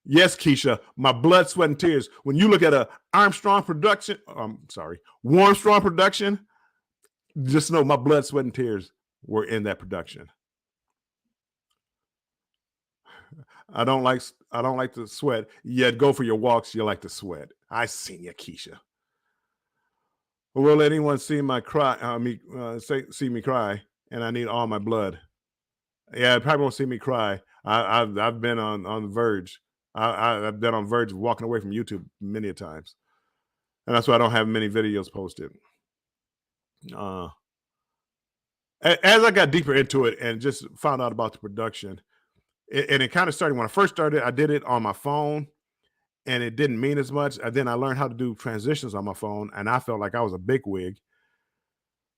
Yes, Keisha, my blood, sweat, and tears. When you look at a Warmstrong production, just know my blood, sweat, and tears were in that production. I don't like to sweat. Yet go for your walks. You like to sweat. I seen you, Keisha. Will anyone see my see me cry? And I need all my blood. Yeah, probably won't see me cry. I've been on the verge. I've been on the verge of walking away from YouTube many a times, and that's why I don't have many videos posted. As I got deeper into it and just found out about the production, and it kind of started when I first started. I did it on my phone, and it didn't mean as much. And then I learned how to do transitions on my phone, and I felt like I was a bigwig.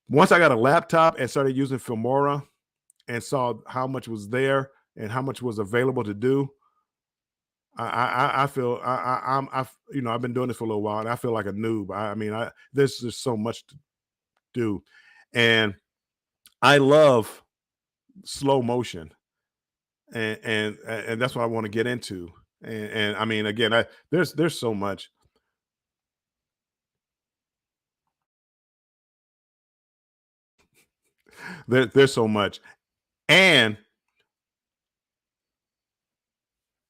Once I got a laptop and started using Filmora and saw how much was there and how much was available to do, I feel I've been doing this for a little while, and I feel like a noob. There's just so much to do, and I love slow motion, and that's what I want to get into. And I mean, again, there's so much. There's so much, and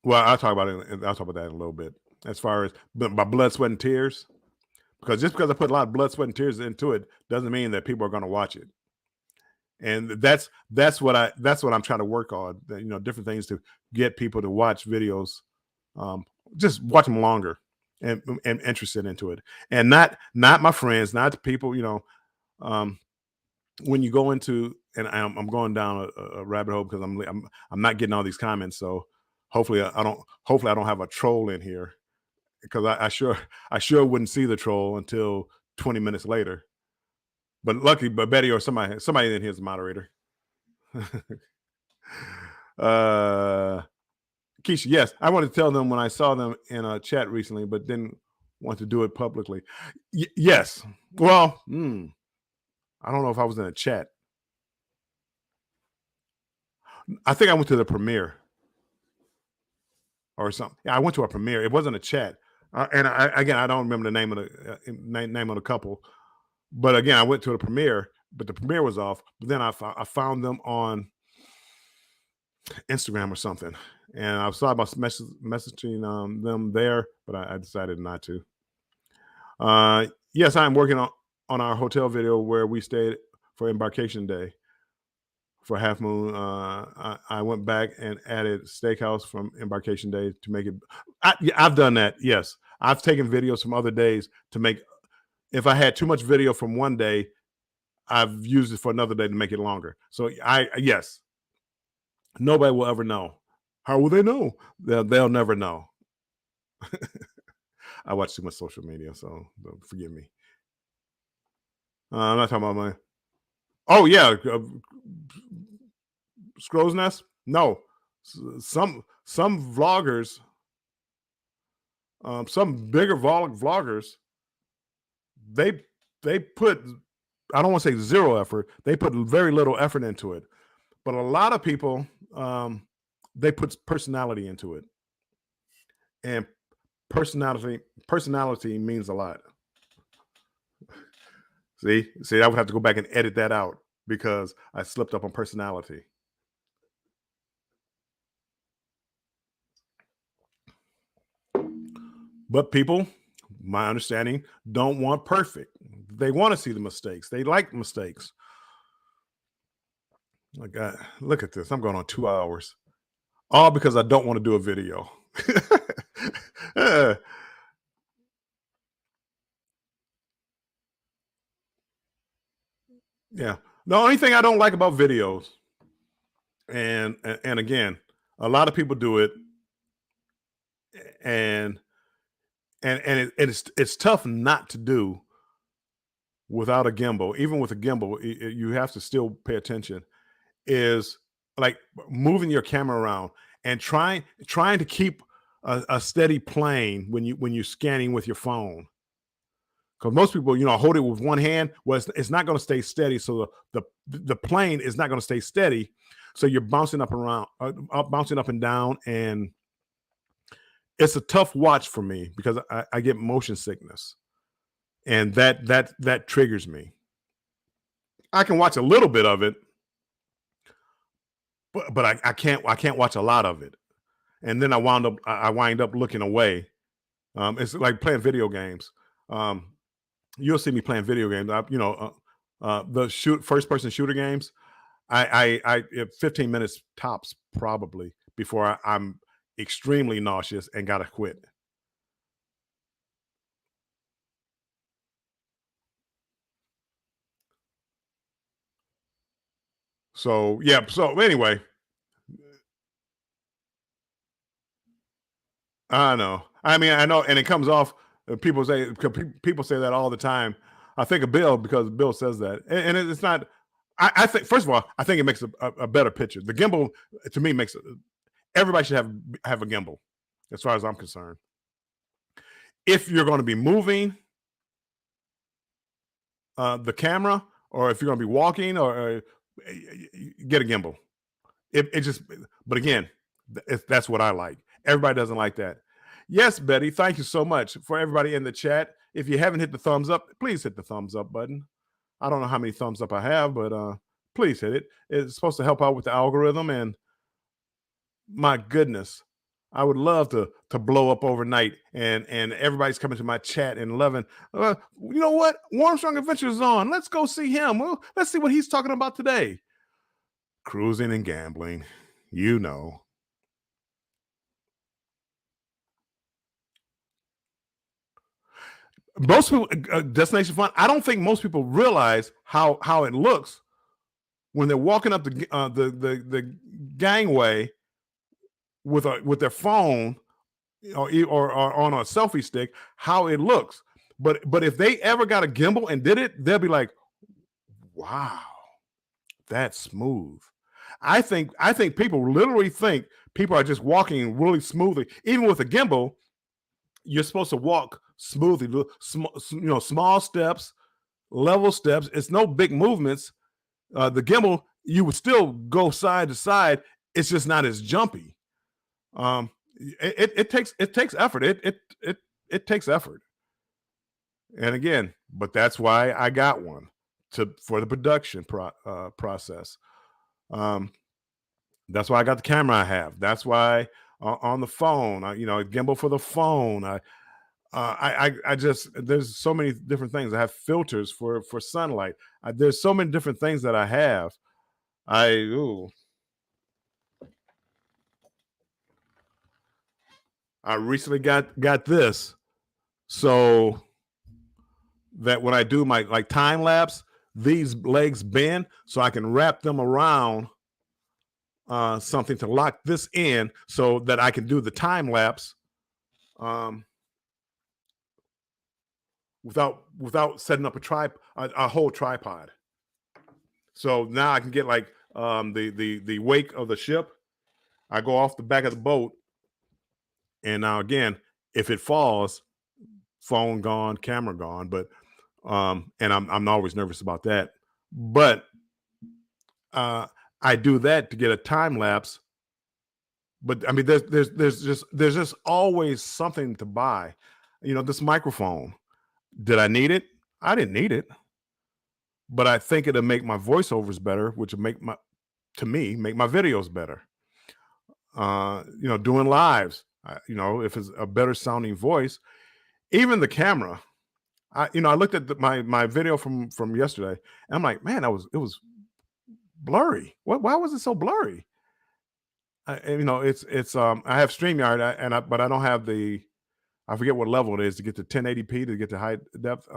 well, I'll talk about it. I'll talk about that in a little bit. As far as my blood, sweat, and tears, because just because I put a lot of blood, sweat, and tears into it doesn't mean that people are going to watch it. And that's what I'm trying to work on. Different things to get people to watch videos, just watch them longer and interested into it, and not my friends, not the people. When you go into, and I'm going down a rabbit hole because I'm not getting all these comments. So hopefully I don't have a troll in here, because I sure wouldn't see the troll until 20 minutes later. But Betty or somebody in here is a moderator. Keisha, yes, I wanted to tell them when I saw them in a chat recently, but didn't want to do it publicly. Yes. Well, I don't know if I was in a chat. I think I went to the premiere or something. Yeah, I went to a premiere. It wasn't a chat. And I don't remember the name of the couple. But again, I went to the premiere, but the premiere was off. But then I found them on Instagram or something, and I saw about messaging them there, but I decided not to. Yes, I'm working on our hotel video where we stayed for Embarkation Day for Half Moon. I went back and added steakhouse from Embarkation Day to make it. I've done that. Yes, I've taken videos from other days to make. If I had too much video from one day, I've used it for another day to make it longer. So yes, nobody will ever know. How will they know? They'll never know. I watch too much social media, so forgive me. I'm not talking about my. Oh yeah, Scrow's Nest. No, some vloggers, some bigger vloggers they put, I don't want to say zero effort. They put very little effort into it. But a lot of people, they put personality into it, and personality means a lot. See, I would have to go back and edit that out because I slipped up on personality. But people, my understanding, don't want perfect. They want to see the mistakes. They like mistakes. Like, look at this. I'm going on 2 hours. All because I don't want to do a video. Yeah. The only thing I don't like about videos, and again, a lot of people do it, and it's tough not to do without a gimbal. Even with a gimbal, you have to still pay attention. Is like moving your camera around and trying to keep a steady plane when you're scanning with your phone. Because most people, hold it with one hand. Well, it's not going to stay steady. So the plane is not going to stay steady. So you're bouncing up and down, and it's a tough watch for me because I get motion sickness, and that triggers me. I can watch a little bit of it, but I can't watch a lot of it, and then I wind up looking away. It's like playing video games. You'll see me playing video games. The first person shooter games. I 15 minutes tops probably before I'm extremely nauseous and gotta quit. So yeah. So anyway, I know. I mean, I know, and it comes off. People say that all the time. I think of Bill because Bill says that, and it's not. I think first of all, I think it makes a better picture. The gimbal to me makes everybody should have a gimbal, as far as I'm concerned. If you're going to be moving the camera, or if you're going to be walking, or get a gimbal. But again, that's what I like. Everybody doesn't like that. Yes, Betty, thank you so much. For everybody in the chat, if you haven't hit the thumbs up, please hit the thumbs up button. I don't know how many thumbs up I have, but please hit it. It's supposed to help out with the algorithm, and my goodness, I would love to blow up overnight, and everybody's coming to my chat and loving. You know what? Armstrong Adventures is on. Let's go see him. Well, let's see what he's talking about today. Cruising and gambling, Most people, Destination Fun. I don't think most people realize how it looks when they're walking up the gangway with their phone or on a selfie stick. How it looks, but if they ever got a gimbal and did it, they'll be like, "Wow, that's smooth." I think people literally think people are just walking really smoothly. Even with a gimbal, you're supposed to walk smoothly, small steps, level steps. It's no big movements. The gimbal, you would still go side to side. It's just not as jumpy. It takes effort. It takes effort. And again, but that's why I got one for the production process. That's why I got the camera I have. That's why on the phone, gimbal for the phone. I just, there's so many different things. I have filters for sunlight. There's so many different things that I have. I recently got this, so that when I do my time lapse, these legs bend, so I can wrap them around something to lock this in, so that I can do the time lapse without setting up a whole tripod. So now I can get the wake of the ship. I go off the back of the boat, and now again, if it falls, phone gone, camera gone. But And I'm always nervous about that. But I do that to get a time lapse. But I mean, there's just always something to buy. You know, this microphone. Did I need it? I didn't need it, but I think it'll make my voiceovers better, which will make my videos better. You know, doing lives. You know, if it's a better sounding voice, even the camera. I looked at my video from yesterday, and I'm like, man, it was blurry. Why was it so blurry? You know, it's I have StreamYard, but I don't have I forget what level it is to get to 1080p to get to high depth.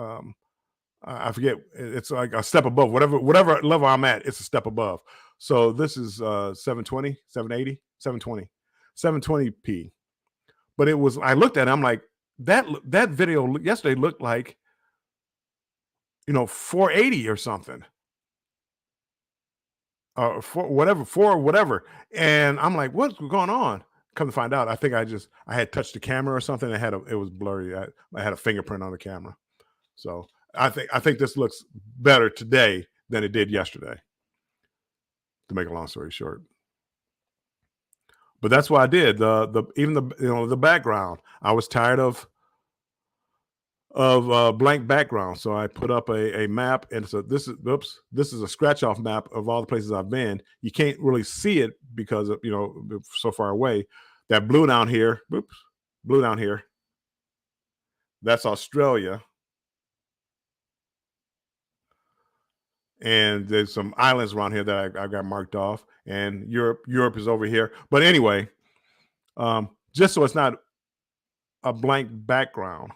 I forget. It's like a step above whatever level I'm at. It's a step above. So this is 720, 780, 720, 720p. But it was. I looked at it. I'm like, that video yesterday looked like, you know, 480 or something. For whatever. And I'm like, what's going on? Come to find out, I think I had touched the camera or something. It was blurry. I had a fingerprint on the camera. So I think this looks better today than it did yesterday, to make a long story short. But that's what I did. The background. I was tired of blank background, so I put up a map, and so this is a scratch off map of all the places I've been. You can't really see it because of, you know, so far away. That blue down here, blue down here, that's Australia. And there's some islands around here that I got marked off, and Europe is over here. But anyway, just so it's not a blank background.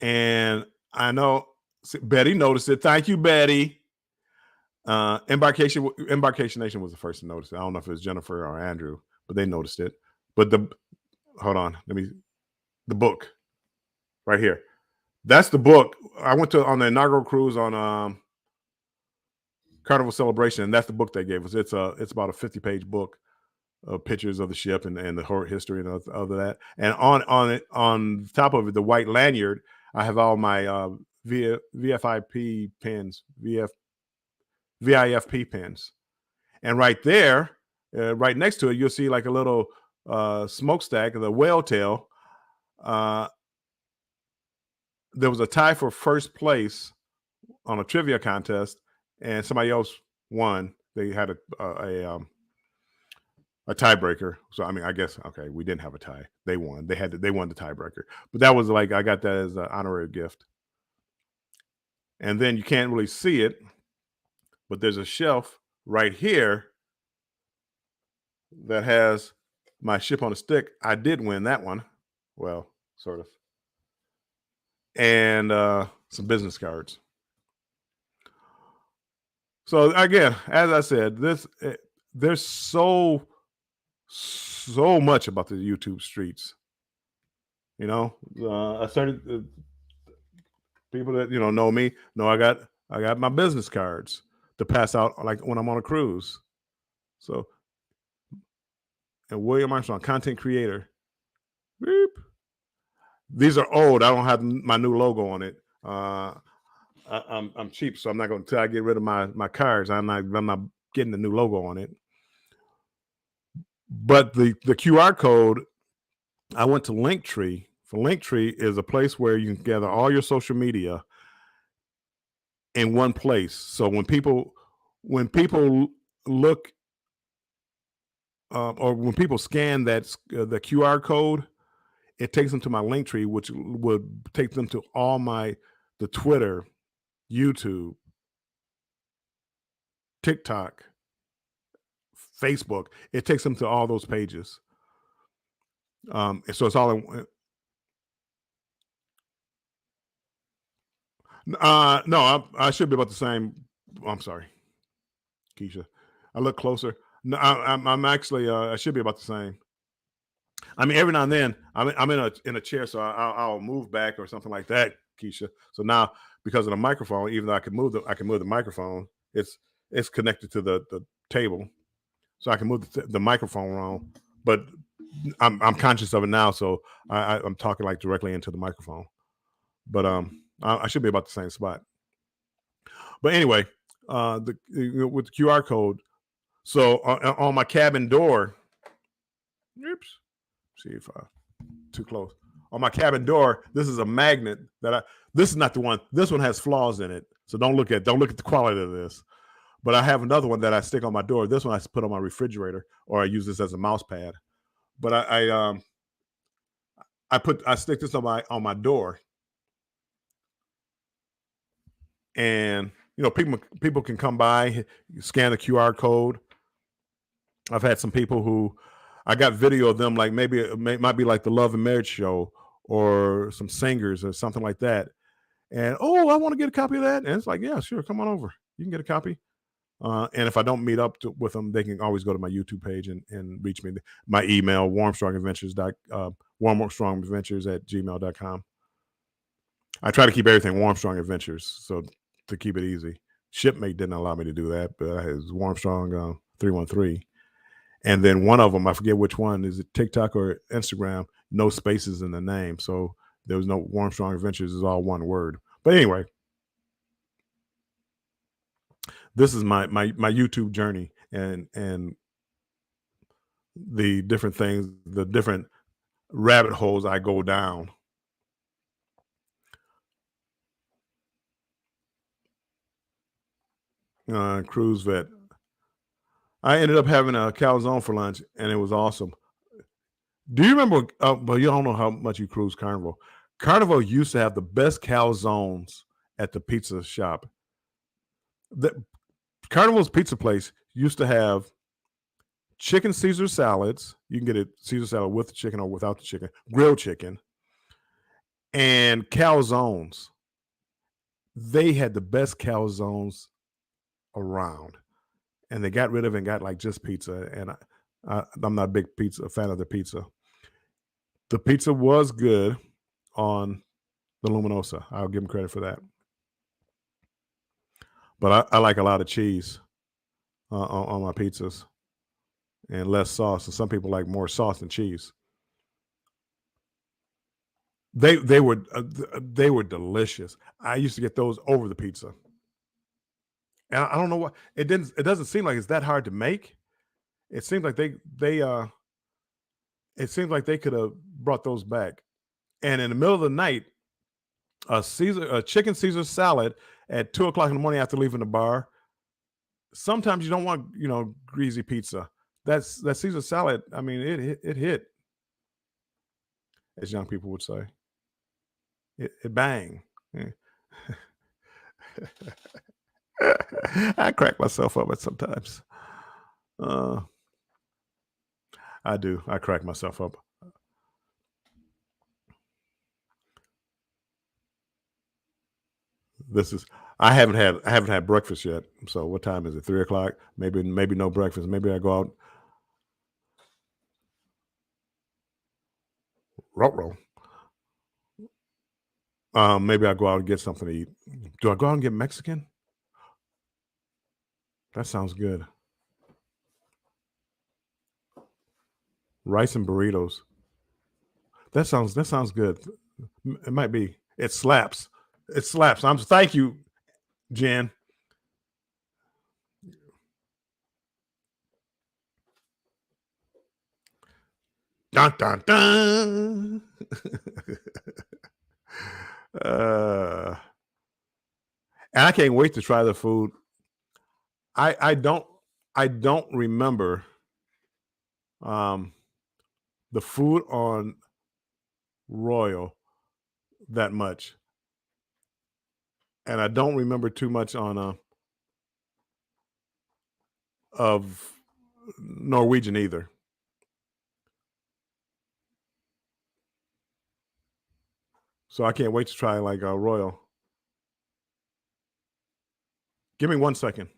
And I know Betty noticed it. Thank you, Betty. Embarkation Nation was the first to notice it. I don't know if it was Jennifer or Andrew, but they noticed it. But hold on, the book right here. That's the book. I went on the inaugural cruise on Carnival Celebration, and that's the book they gave us. It's about a 50-page book of pictures of the ship and the whole history and other that. And on top of it, the white lanyard, I have all my VFIP pins, VIFP pins. And right there, right next to it, you'll see like a little smokestack of the whale tail. There was a tie for first place on a trivia contest, and somebody else won. They had a tiebreaker. So I mean, I guess okay, we didn't have a tie. They won. They won the tiebreaker. But that was like, I got that as an honorary gift. And then you can't really see it, but there's a shelf right here that has my ship on a stick. I did win that one. Well, sort of. And some business cards. So again, as I said, there's so much about the YouTube streets. You know, I started people that know me know I got my business cards to pass out like when I'm on a cruise. So, and William Armstrong, content creator. Beep. These are old. I don't have my new logo on it. I'm cheap, so I'm not going to. Until I get rid of my cards, I'm not getting the new logo on it. But the QR code, I went to Linktree. For Linktree is a place where you can gather all your social media in one place. So when people look or when people scan that the QR code, it takes them to my Linktree, which would take them to all the Twitter, YouTube, TikTok, Facebook. It takes them to all those pages. So it's all in. No, I should be about the same. I'm sorry, Keisha. I look closer. No, I'm actually. I should be about the same. I mean, every now and then I'm in a chair, so I'll move back or something like that, Keisha. So now, because of the microphone, even though I can move the microphone, it's connected to the table, so I can move the microphone around. But I'm conscious of it now, so I'm talking like directly into the microphone. but I should be about the same spot. But anyway, with the QR code, so on my cabin door, oops, see if I too close. On my cabin door, this is a magnet this is not the one. This one has flaws in it. So don't look at the quality of this. But I have another one that I stick on my door. This one I put on my refrigerator, or I use this as a mouse pad. But I stick this on my door. And people can come by, scan the QR code. I've had some people who I got video of them, like maybe it might be like the Love and Marriage show or some singers or something like that. And I want to get a copy of that. And it's like, yeah, sure, come on over. You can get a copy. And if I don't meet up with them, they can always go to my YouTube page and reach me. My email, warmstrongadventures@gmail.com. I try to keep everything Warmstrong Adventures, so to keep it easy. Shipmate didn't allow me to do that, but I had Warmstrong 313. And then one of them, I forget which one, is it TikTok or Instagram, no spaces in the name. So there was no Warmstrong Adventures, is all one word. But anyway, this is my YouTube journey and the different things, the different rabbit holes I go down. Cruise vet. I ended up having a calzone for lunch, and it was awesome. Do you remember? But you don't know how much you cruise Carnival. Carnival used to have the best calzones at the pizza shop. The Carnival's pizza place used to have chicken Caesar salads. You can get a Caesar salad with the chicken or without the chicken, grilled chicken, and calzones. They had the best calzones around, and they got rid of it and got like just pizza. And I'm not a big fan of the pizza. The pizza was good on the Luminosa. I'll give them credit for that. But I like a lot of cheese on my pizzas and less sauce. And some people like more sauce than cheese. They were delicious. I used to get those over the pizza. And I don't know what it doesn't seem like it's that hard to make. It seems like it seems like they could have brought those back. And in the middle of the night, a chicken Caesar salad at 2:00 in the morning after leaving the bar. Sometimes you don't want, greasy pizza. That Caesar salad, I mean, it hit, as young people would say. It bang. Yeah. I crack myself up at sometimes. I do. I crack myself up. I haven't had breakfast yet. So what time is it? 3:00? Maybe no breakfast. Maybe I go out. Roll. Maybe I go out and get something to eat. Do I go out and get Mexican? That sounds good. Rice and burritos. That sounds good. It might be. It slaps. It slaps. Thank you, Jen. Dun dun dun. And I can't wait to try the food. I don't remember the food on Royal that much. And I don't remember too much on of Norwegian either. So I can't wait to try like a Royal. Give me 1 second.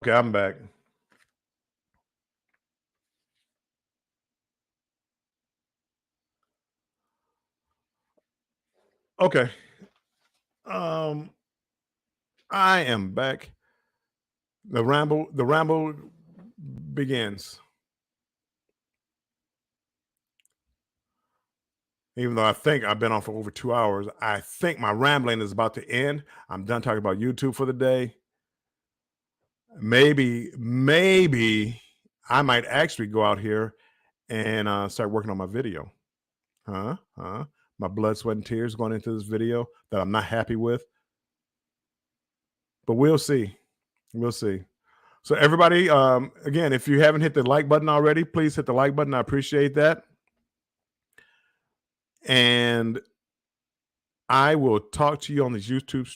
Okay, I'm back. Okay. I am back. The ramble begins. Even though I think I've been on for over 2 hours, I think my rambling is about to end. I'm done talking about YouTube for the day. Maybe I might actually go out here and start working on my video. Huh? My blood, sweat, and tears going into this video that I'm not happy with. But we'll see. We'll see. So everybody, again, if you haven't hit the like button already, please hit the like button. I appreciate that. And I will talk to you on this YouTube.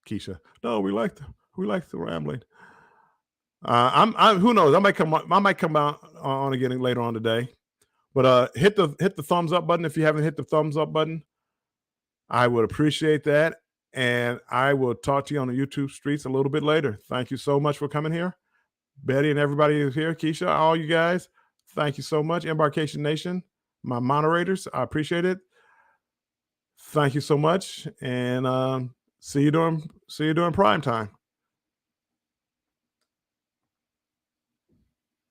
Keisha, no, we like the rambling. I'm who knows? I might come out on again later on today. But hit the thumbs up button if you haven't hit the thumbs up button. I would appreciate that. And I will talk to you on the YouTube streets a little bit later. Thank you so much for coming here. Betty and everybody who's here, Keisha, all you guys, thank you so much. Embarkation Nation, my moderators, I appreciate it. Thank you so much. And see you during prime time.